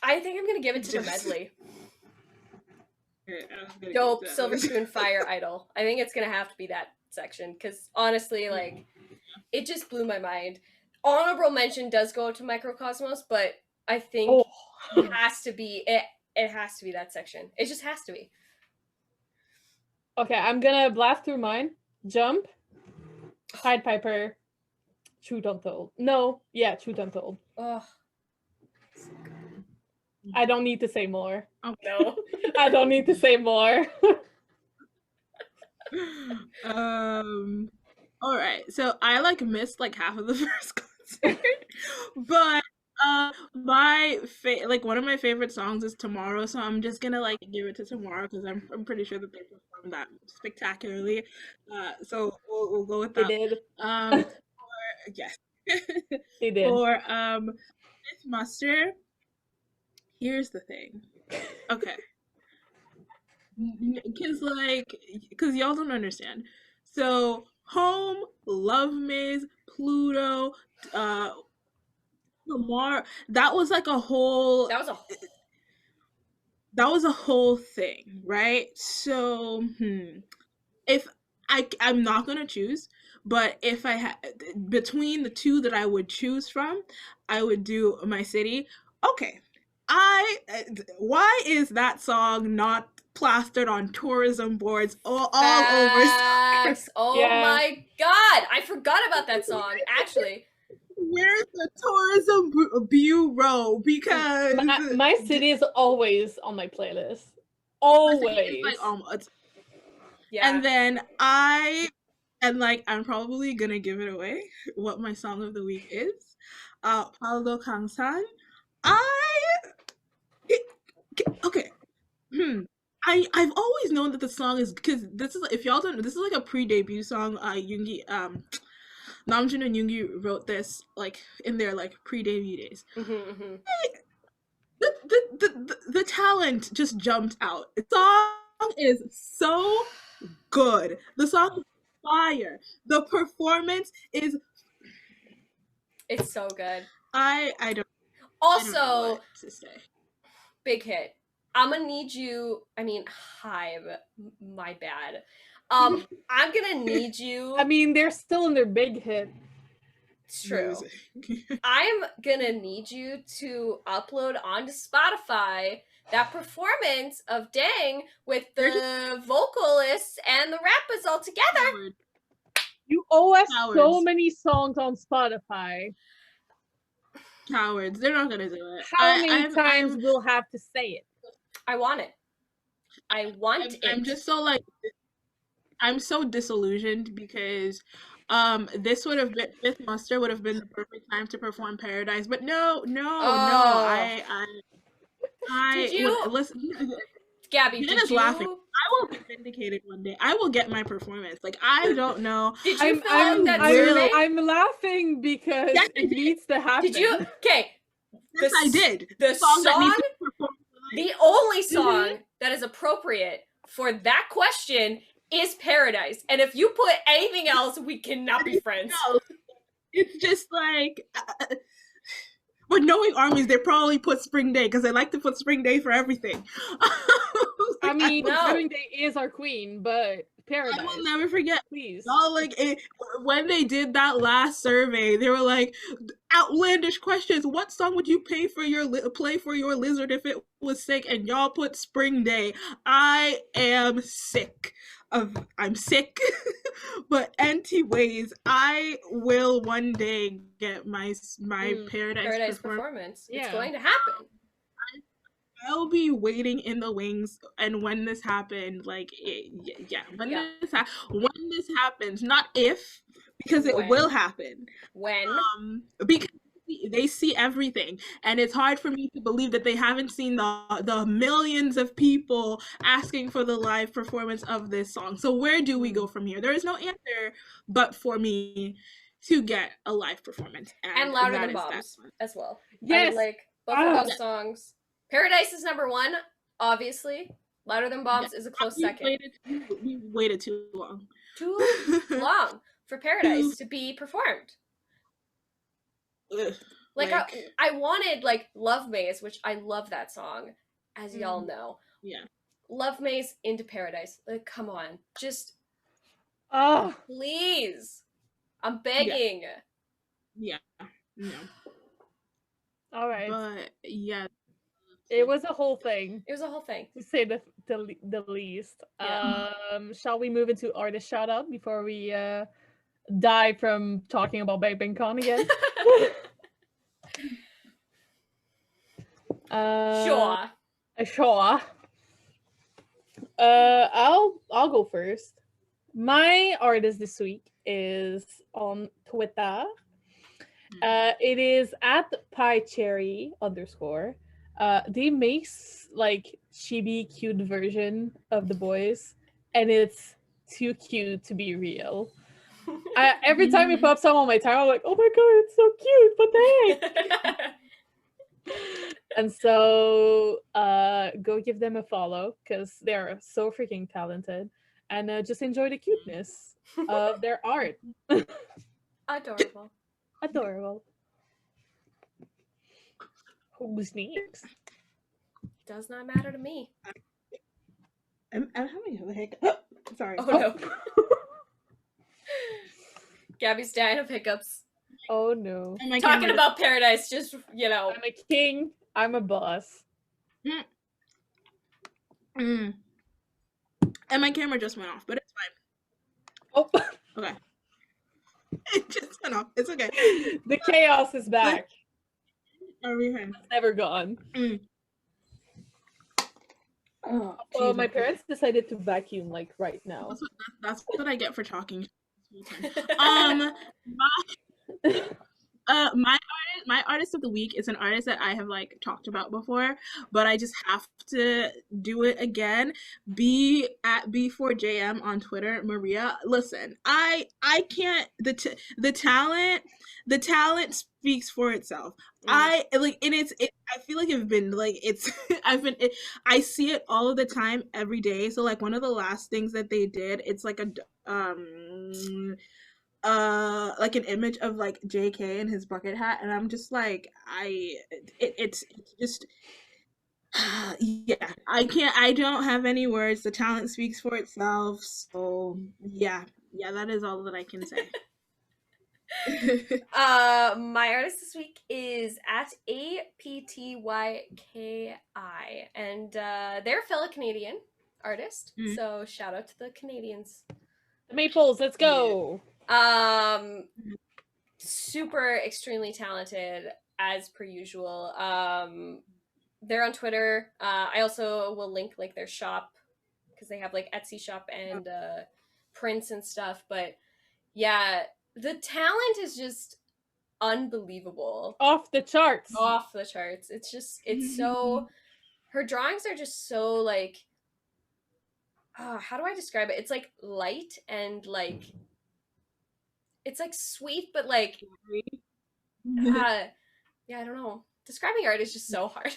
I think I'm gonna give it to the medley. Dope, Silver Spoon, Fire, Idol. I think it's gonna have to be that section because honestly, like, it just blew my mind. Honorable mention does go to Microcosmos, but I think it has to be it has to be that section. It just has to be. Okay, I'm gonna blast through mine. Jump, Pied Piper, Truth Untold. No, yeah, Truth Untold. Oh, I don't need to say more. Okay. no. I don't need to say more. All right, so I like missed like half of the first concert, but like one of my favorite songs is Tomorrow, so I'm just gonna like give it to Tomorrow because I'm pretty sure that they performed that spectacularly. So we'll go with that. They did. Yes. They did. For Fifth Muster, here's the thing. Okay. Because y'all don't understand. So, Home, Love Maze, Pluto, Lamar, that was like a whole. That was a whole thing, right? So, if I'm not gonna choose, but if I had between the two that I would choose from, I would do My City. Okay, why is that song not plastered on tourism boards all over? Oh my god, I forgot about that song. Actually, where's the tourism bureau? Because my city is always on my playlist. Always. Like, yeah. And then I'm probably gonna give it away. What my song of the week is? Paldo Kangsan. Okay. I've always known that the song is because this is, if y'all don't know, this is like a pre-debut song. Yoongi, Namjoon and Yoongi wrote this like in their like pre-debut days. The talent just jumped out. The song is so good. The song is fire. The performance is. It's so good. I don't. Also, I don't know what to say. Big hit. I'm gonna need you. I mean, Hive. My bad. I'm gonna need you. I mean, they're still in their big hit. It's true. I'm gonna need you to upload onto Spotify that performance of Dang with the vocalists and the rappers all together. You owe us so many songs on Spotify. Cowards. They're not gonna do it. How many times we'll have to say it? I want it. I'm just so like, I'm so disillusioned because this would have been, Fifth Muster would have been the perfect time to perform Paradise, but no. Did you listen? Gabby, did you? Laughing. I will be vindicated one day. I will get my performance. Like, I don't know. Did you fill out that survey? I'm laughing because it needs to happen. Did you? Okay. Yes, I did. The song the only song that is appropriate for that question is Paradise. And if you put anything else, we cannot be friends. No. It's just like... but knowing armies, they probably put Spring Day because they like to put Spring Day for everything. I mean, Spring Day is our queen, but Paradise. I will never forget. Please. Y'all, like, when they did that last survey, they were like, outlandish questions. What song would you play for your lizard if it was sick? And y'all put Spring Day. I am sick. I'm sick. But anyways, I will one day get my Paradise performance. Yeah. It's going to happen. I'll be waiting in the wings, and when this happened, when this happens, not if, because it will happen. When? Because they see everything, and it's hard for me to believe that they haven't seen the millions of people asking for the live performance of this song. So where do we go from here? There is no answer but for me to get a live performance, and Louder Than Bombs as well. Yes, I would like both of those songs. Paradise is number one, obviously. Louder Than Bombs is a close second. We waited too long. Too long for Paradise to be performed. Like I wanted like Love Maze, which I love that song, as y'all know. Yeah. Love Maze into Paradise. Like, come on. Just please. I'm begging. Yeah. No. All right. But yeah. It was a whole thing. It was a whole thing. To say the least. Yeah. Shall we move into artist shout out before we die from talking about Bang Bang Con again? Sure. Sure. I'll go first. My artist this week is on Twitter. It is at piecherry_. They make like chibi cute version of the boys, and it's too cute to be real. Every time it pops up on my timeline, I'm like, oh my god, it's so cute, what the heck? And so go give them a follow because they're so freaking talented, and just enjoy the cuteness of their art. Adorable. Who's next? Does not matter to me. I'm having a hiccup. Sorry. Oh no. Gabby's dying of hiccups. Oh no. Talking about Paradise, just, you know. I'm a king. I'm a boss. And my camera just went off, but it's fine. Oh. Okay. It just went off. It's okay. The chaos is back. Are we fine? It's never gone. Oh, well, my parents decided to vacuum like right now. That's what I get for talking. My artist of the week is an artist that I have like talked about before, but I just have to do it again. Be at B4JM on Twitter. Maria, listen, I can't. The talent speaks for itself. I feel like I see it all of the time every day. So like one of the last things that they did, it's like like an image of like JK in his bucket hat, and I'm just like, it's just yeah, I don't have any words. The talent speaks for itself. So yeah, that is all that I can say. My artist this week is at APTYKI, and they're a fellow Canadian artist. So shout out to the Canadians. The Maples, let's go. Super extremely talented as per usual. They're on Twitter. I also will link like their shop because they have like Etsy shop and prints and stuff. But yeah, the talent is just unbelievable. Off the charts. It's just, it's so, her drawings are just so like, how do I describe it? It's like light and like, it's like sweet, but like, yeah, I don't know. Describing art is just so hard.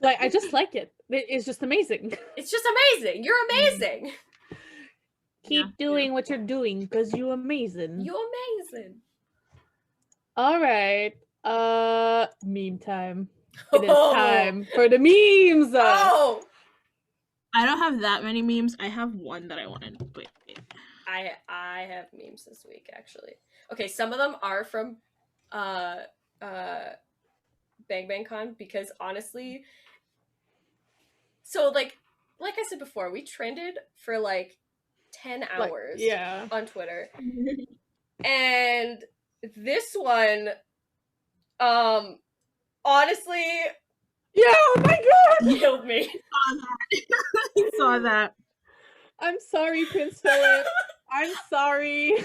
Like, I just like it. It's just amazing. It's just amazing. You're amazing. Keep doing what you're doing because you're amazing. You're amazing. All right. Meme time. It is time for the memes. Oh. I don't have that many memes. I have one that I wanted. Wait. I have memes this week actually. Okay, some of them are from Bang Bang Con because honestly, so like I said before, we trended for like 10 hours on Twitter. And this one honestly, oh my god, killed me. I saw that. I'm sorry, Prince Philip. I'm sorry.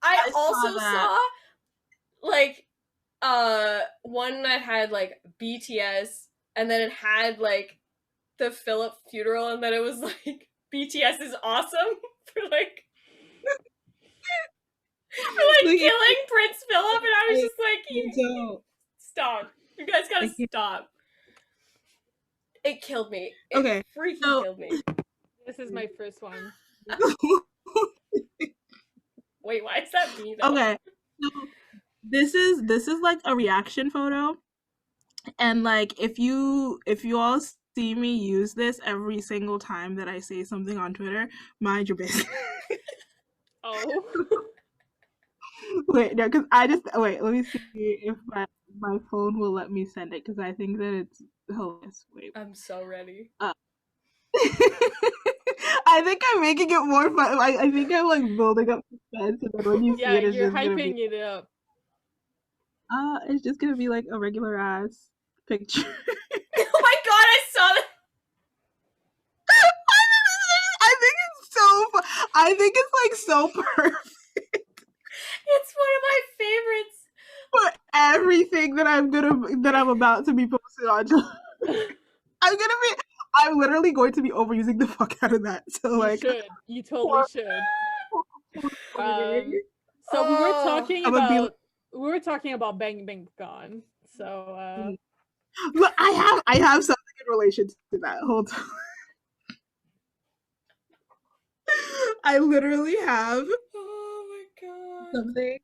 I also saw like one that had like BTS and then it had like the Philip funeral and then it was like BTS is awesome for like killing Prince Philip, and I was just like, stop. You guys gotta stop. It killed me. It freaking killed me. This is my first one. Wait, why is that me though? Okay. So this is like a reaction photo. And like if you all see me use this every single time that I say something on Twitter, mind your business. Oh. Wait, no, because let me see if my phone will let me send it because I think that it's hilarious. Wait. I'm so ready. I think I'm making it more fun. I think I'm like building up suspense, and then when you see it, it's you're just hyping it up. It's just gonna be like a regular ass picture. Oh my god, I saw that. I think it's like so perfect. It's one of my favorites. For everything that I'm about to be posted on. I'm literally going to be overusing the fuck out of that. So like, you totally should. So we were talking about Bang Bang Con. So look, I have something in relation to that. Hold on. I literally have something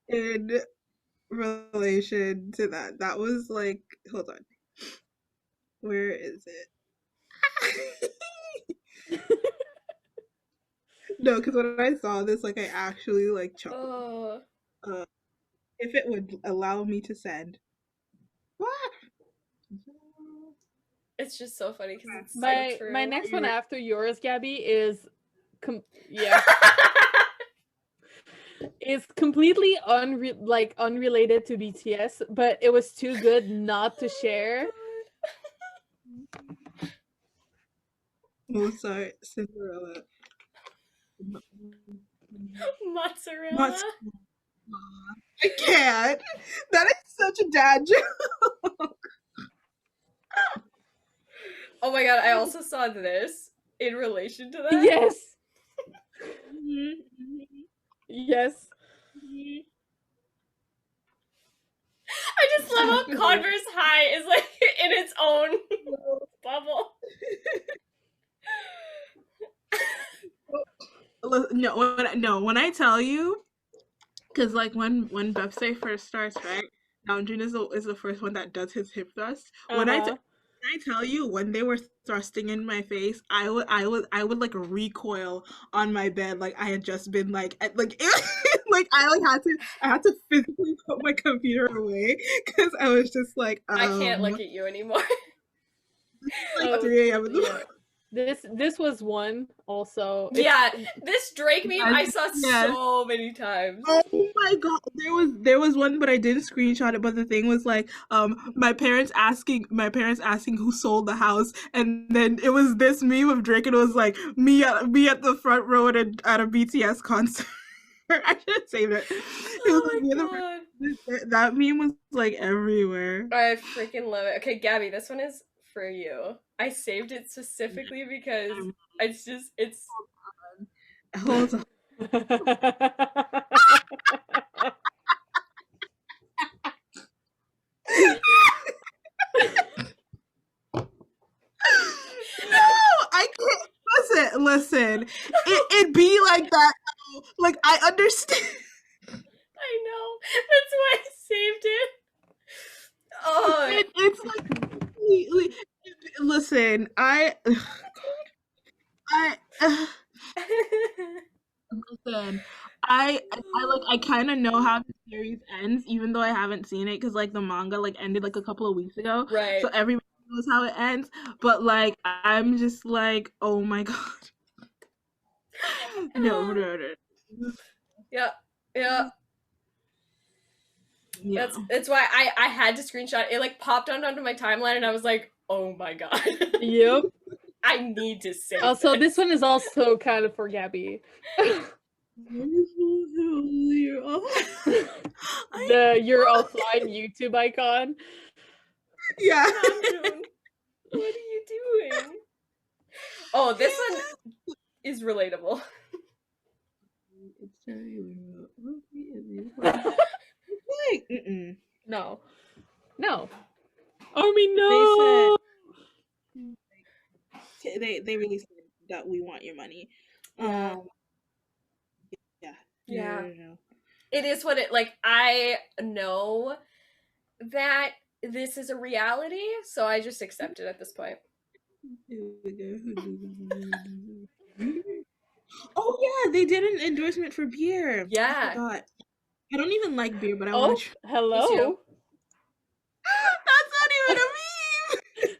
in relation to that. That was like, hold on. Where is it? No, because when I saw this, like, I actually like chuckled. If it would allow me to send. What? It's just so funny because it's so true. My next one after yours, Gabby, is is completely unrelated to BTS, but it was too good not to share. Oh, sorry, Cinderella. Mozzarella. I can't. That is such a dad joke. Oh my god, I also saw this in relation to that. Yes. Yes. I just love how Converse High is like in its own bubble. When I tell you, because like when Bepse first starts, right? Namjoon is the first one that does his hip thrust. When I tell you, when they were thrusting in my face, I would like recoil on my bed, like I had just been like like I had to physically put my computer away because I was just like I can't look at you anymore. Like 3 a.m. in the morning. This was one also. Yeah, this Drake meme I saw so many times. Oh my god, there was one, but I didn't screenshot it. But the thing was like, my parents asking who sold the house, and then it was this meme of Drake, and it was like me at the front row at a BTS concert. I should have saved it. That meme was like everywhere. I freaking love it. Okay, Gabby, this one is for you. I saved it specifically because it's hold on. No, I can't. Listen. It be like that. Like I understand. I know. That's why I saved it. Oh, it's like completely. Listen, I listen. I kind of know how the series ends, even though I haven't seen it, because like the manga like ended like a couple of weeks ago, Right. so everybody knows how it ends. But like, I'm just like, oh my god, no, no, no. Yeah. Yeah. Yeah. That's why I had to screenshot it. Like popped onto my timeline, and I was like, oh my god. Yep. I need to say Also, this one is also kind of for Gabby. Your offline YouTube icon. Yeah. Namjoon, what are you doing? Oh, this one is relatable. No. No. Army, no! They really said that we want your money. Yeah. Yeah. Yeah. No. It is what it, like, I know that this is a reality, so I just accept it at this point. Oh yeah, they did an endorsement for beer. Yeah. I forgot. I don't even like beer, but I want to try. Hello. That's not even a meme.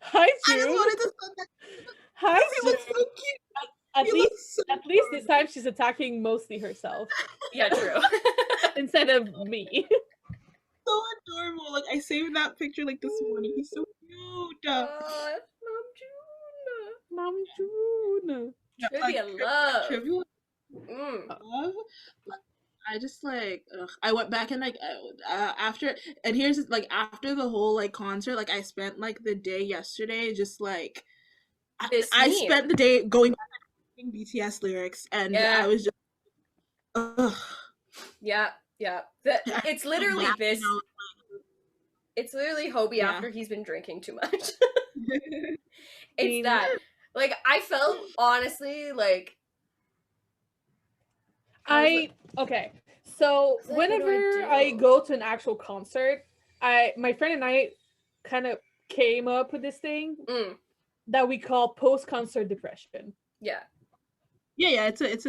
Hi, Drew. I just wanted to say that. Hi, He looks so cute. At least this time she's attacking mostly herself. Yeah, true. Instead of me. So adorable. Like I saved that picture like this morning. He's so cute. Namjoon. Trivia Like, love. trivia love. I just like I went back and like after, and here's like after the whole like concert, like I spent like the day yesterday just like I spent the day going back and reading BTS lyrics, and I was just yeah. It's literally this. It's literally Hobi after he's been drinking too much. It's that. Like, I felt honestly like okay. So whenever I go to an actual concert, my friend and I kind of came up with this thing that we call post-concert depression. Yeah. Yeah, it's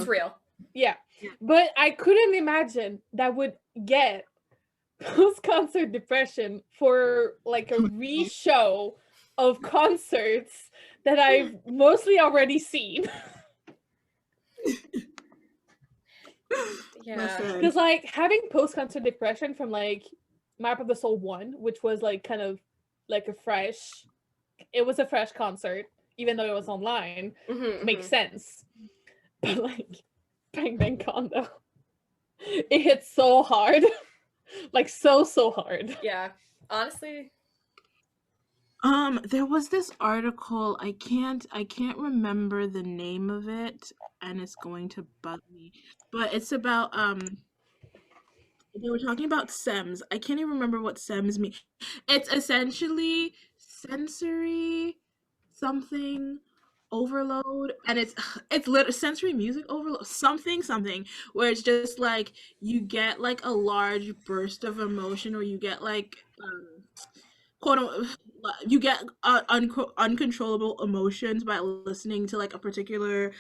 real. Yeah. But I couldn't imagine that would get post-concert depression for like a re-show of concerts that I've mostly already seen. Yeah. Because like having post-concert depression from like Map of the Soul 1, which was like kind of like it was a fresh concert, even though it was online, makes sense. But like Bang Bang Condo, it hits so hard. Like so hard. Yeah. Honestly. There was this article, I can't remember the name of it, and it's going to bug me. But it's about they were talking about SEMS. I can't even remember what SEMS mean. It's essentially sensory something overload, and it's sensory music overload, something where it's just like you get like a large burst of emotion, or you get like you get uncontrollable emotions by listening to like a particular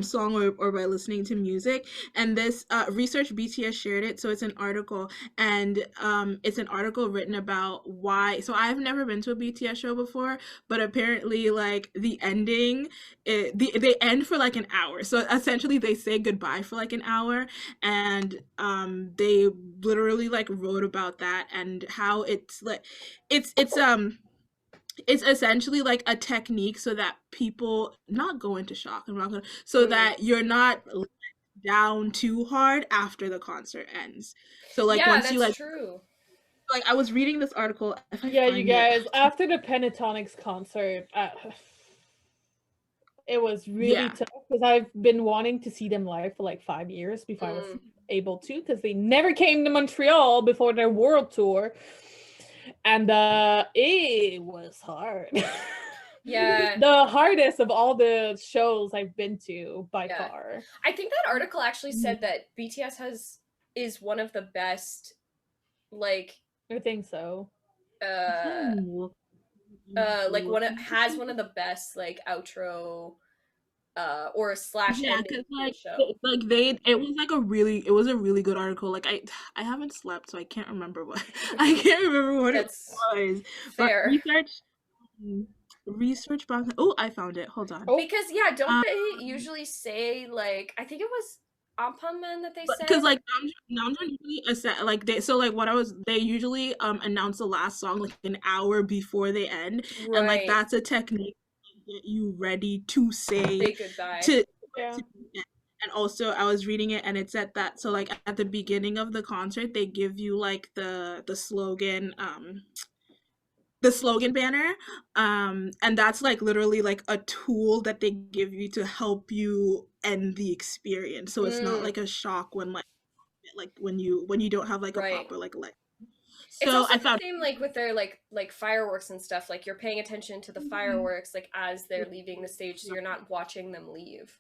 song, or by listening to music. And this research BTS shared it, so it's an article, and it's an article written about why. So I've never been to a BTS show before, but apparently like the ending, they end for like an hour, so essentially they say goodbye for like an hour, and they literally like wrote about that, and how it's like it's essentially like a technique so that people not go into shock, so that you're not let down too hard after the concert ends. So like once you like, true. Like I was reading this article. You guys, after the Pentatonics concert, it was really tough because I've been wanting to see them live for like 5 years before I was able to, because they never came to Montreal before their world tour. And it was hard. Yeah. The hardest of all the shows I've been to by far. I think that article actually said that BTS is one of the best, like, I think so. Like one of the best like outro or slash Yeah, ending because to the show. it was a really good article. Like I haven't slept, so I can't remember what I can't remember what That's it was. But fair. research box. Oh, I found it. Hold on. Oh. Because yeah, don't Um, they usually say like I think it was Ampaman that they because said? like Namjoon usually they usually announce the last song like an hour before they end, and like Right. that's a technique to get you ready to say Goodbye. to Yeah. and also I was reading it and it said that so like at the beginning of the concert they give you like the slogan banner, and that's like literally like a tool that they give you to help you end the experience, so it's not like a shock when when you don't have like a Right. proper like It's so also I the found same like with their like fireworks and stuff. Like you're paying attention to the fireworks like as they're leaving the stage, so you're not watching them leave.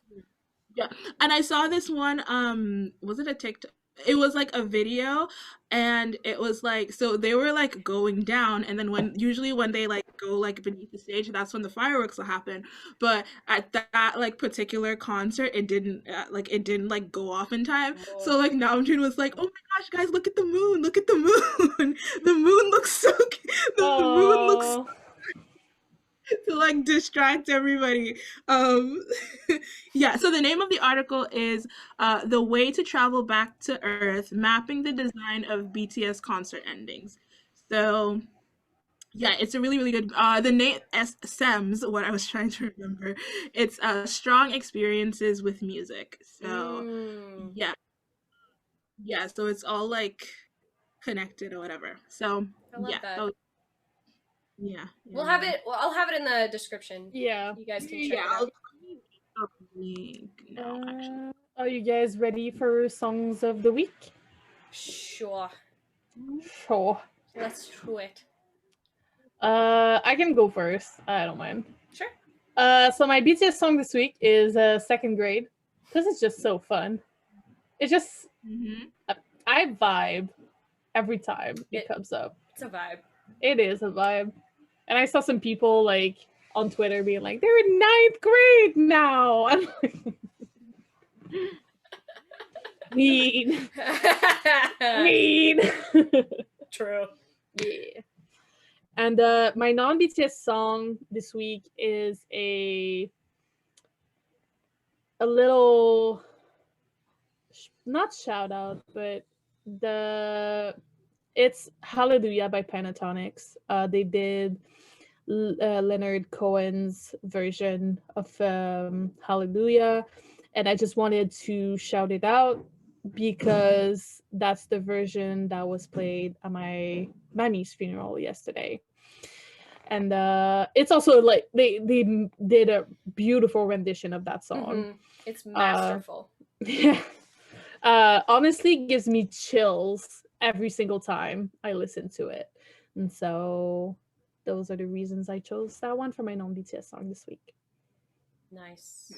yeah, and I saw this one. Was it a TikTok? It was like a video, and it was like so they were like going down, and then when they like go like beneath the stage, that's when the fireworks will happen. But at that like particular concert, it didn't like go off in time. Oh. So like Namjoon was like, "Oh my gosh, guys, look at the moon! Look at the moon! The moon looks so the moon looks." Oh. To like distract everybody. Um yeah, so the name of the article is The Way to Travel Back to Earth, Mapping the Design of BTS Concert Endings. So yeah, it's a really, really good the name SEMS, what I was trying to remember. It's strong experiences with music. So yeah. Yeah, so it's all like connected or whatever. So I love yeah, that. yeah. We'll have it. Well, I'll have it in the description. Yeah. You guys can check it out. I'll link now, actually. Are you guys ready for songs of the week? Sure. Sure. Let's do it. I can go first. I don't mind. Sure. So my BTS song this week is Second Grade because it's just so fun. It's just I vibe every time it comes up. It's a vibe. It is a vibe. And I saw some people like on Twitter being like, they're in 9th grade now. I'm like, mean. Mean. True. Yeah. And my non-BTS song this week is a little not shout out, but it's Hallelujah by Pentatonics. They did Leonard Cohen's version of Hallelujah, and I just wanted to shout it out because that's the version that was played at my mommy's funeral yesterday. And it's also like they did a beautiful rendition of that song. It's masterful. Yeah. Honestly gives me chills every single time I listen to it. And so those are the reasons I chose that one for my non-BTS song this week. Nice.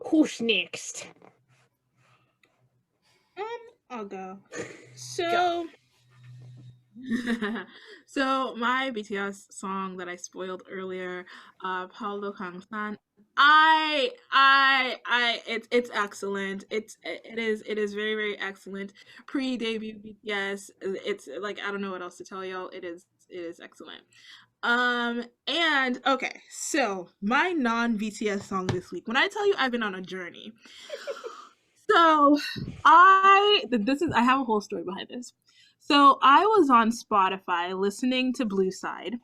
Who's next? I'll go. So so my BTS song that I spoiled earlier, Paulo Kangsan, it's excellent. It is very, very excellent. Pre-debut BTS, it's like I don't know what else to tell y'all. It is excellent. And okay, so my non-BTS song this week. When I tell you I've been on a journey. So I have a whole story behind this. So I was on Spotify listening to Blue Side.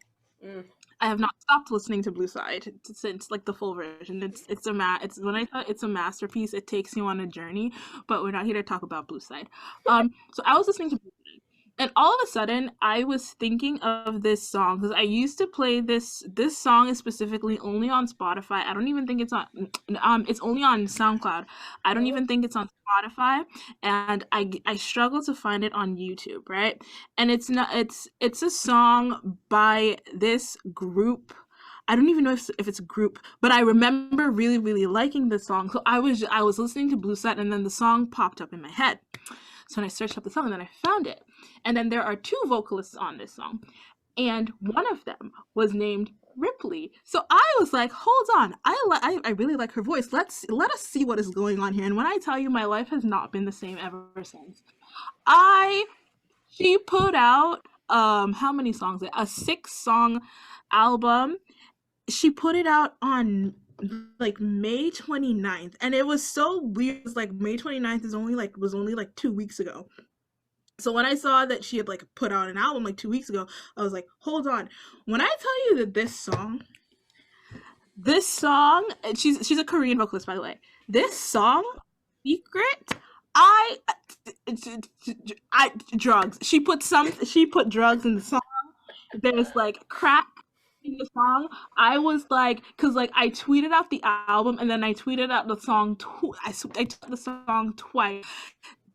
I have not stopped listening to Blue Side since like the full version. It's a masterpiece. It takes you on a journey, but we're not here to talk about Blue Side. So I was listening to Blue Side, and all of a sudden I was thinking of this song because I used to play this song is specifically only on Spotify. I don't even think it's on it's only on SoundCloud. I don't even think it's on Spotify, and I struggle to find it on YouTube, right? And it's a song by this group. I don't even know if it's a group, but I remember really, really liking this song. So I was listening to Blue Side, and then the song popped up in my head. So when I searched up the song, and then I found it. And then there are two vocalists on this song. And one of them was named Ripley. So I was like, hold on, I really like her voice. Let us see what is going on here. And when I tell you, my life has not been the same ever since. She put out how many songs? A 6-song album. She put it out on like May 29th, and it was so weird. It was like May 29th was only like 2 weeks ago. So when I saw that she had like put out an album like 2 weeks ago, I was like, hold on. When I tell you that this song, she's a Korean vocalist, by the way. This song, Secret, drugs. She put drugs in the song. There's like crack in the song. I was like, cause like I tweeted out the album and then I tweeted out the song. I took the song twice.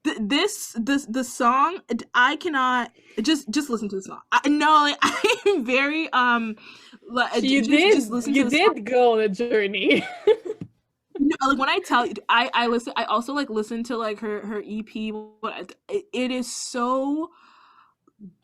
The song, I cannot just listen to the song. I'm very you did go on a journey. No, like when I tell you, I listen. I also like listen to like her EP. It is so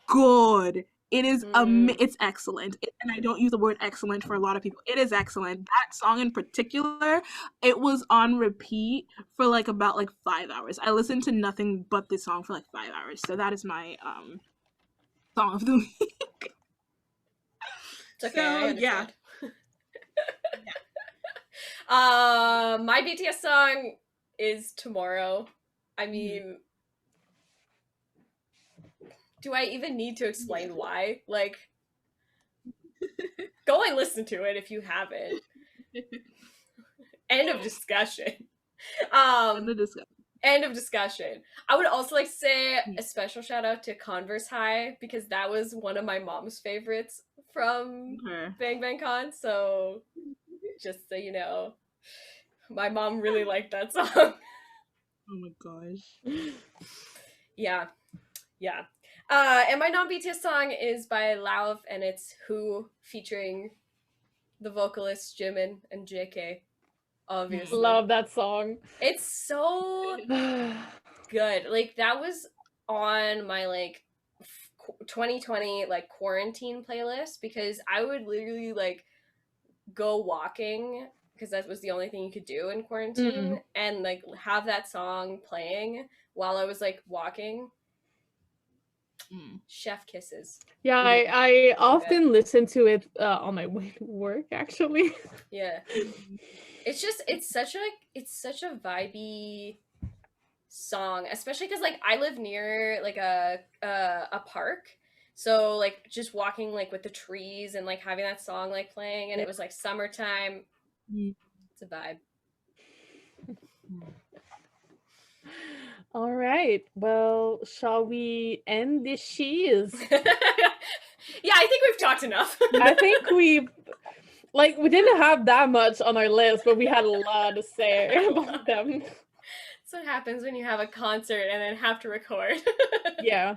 good. It is it's excellent, and I don't use the word excellent for a lot of people. It is excellent. That song in particular, it was on repeat for like about like 5 hours. I listened to nothing but this song for like 5 hours. So that is my song of the week. It's okay. So, I understand. Yeah. My BTS song is Tomorrow. I mean. Do I even need to explain why? Like, go and listen to it if you haven't. End of discussion. End of discussion. I would also like to say a special shout out to Converse High, because that was one of my mom's favorites from Bang Bang Con. So, just so you know, my mom really liked that song. Oh my gosh. Yeah. And my non-BTS song is by Lauv, and it's Who, featuring the vocalists Jimin and JK, obviously. Love that song. It's so good. Like, that was on my, like, 2020, like, quarantine playlist, because I would literally, like, go walking, because that was the only thing you could do in quarantine, and, like, have that song playing while I was, like, walking. Chef kisses. Yeah, I often listen to it on my way to work, actually. Yeah. It's such a vibey song, especially because like I live near like a park, so like just walking like with the trees and like having that song like playing, and it was like summertime. It's a vibe. All right. Well, shall we end this cheese? Yeah, I think we've talked enough. I think we didn't have that much on our list, but we had a lot to say about them. That's what happens when you have a concert and then have to record. Yeah.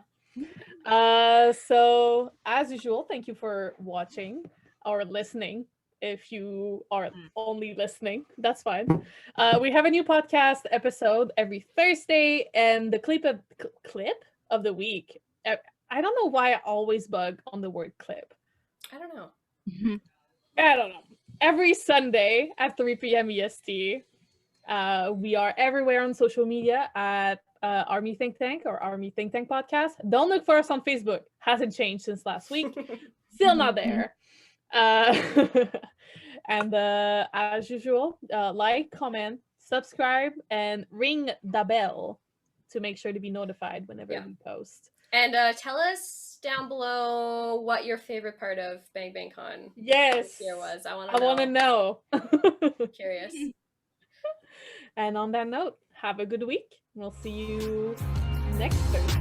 So as usual, thank you for watching or listening. If you are only listening, that's fine. We have a new podcast episode every Thursday, and the clip of the week. I don't know why I always bug on the word clip. I don't know. I don't know. Every Sunday at 3 p.m. EST. We are everywhere on social media at Army Think Tank or Army Think Tank Podcast. Don't look for us on Facebook. Hasn't changed since last week. Still not there. And as usual, like, comment, subscribe, and ring the bell to make sure to be notified whenever we post. And tell us down below what your favorite part of Bang Bang Con this year was. I want to know. Curious. And on that note, have a good week. We'll see you next Thursday.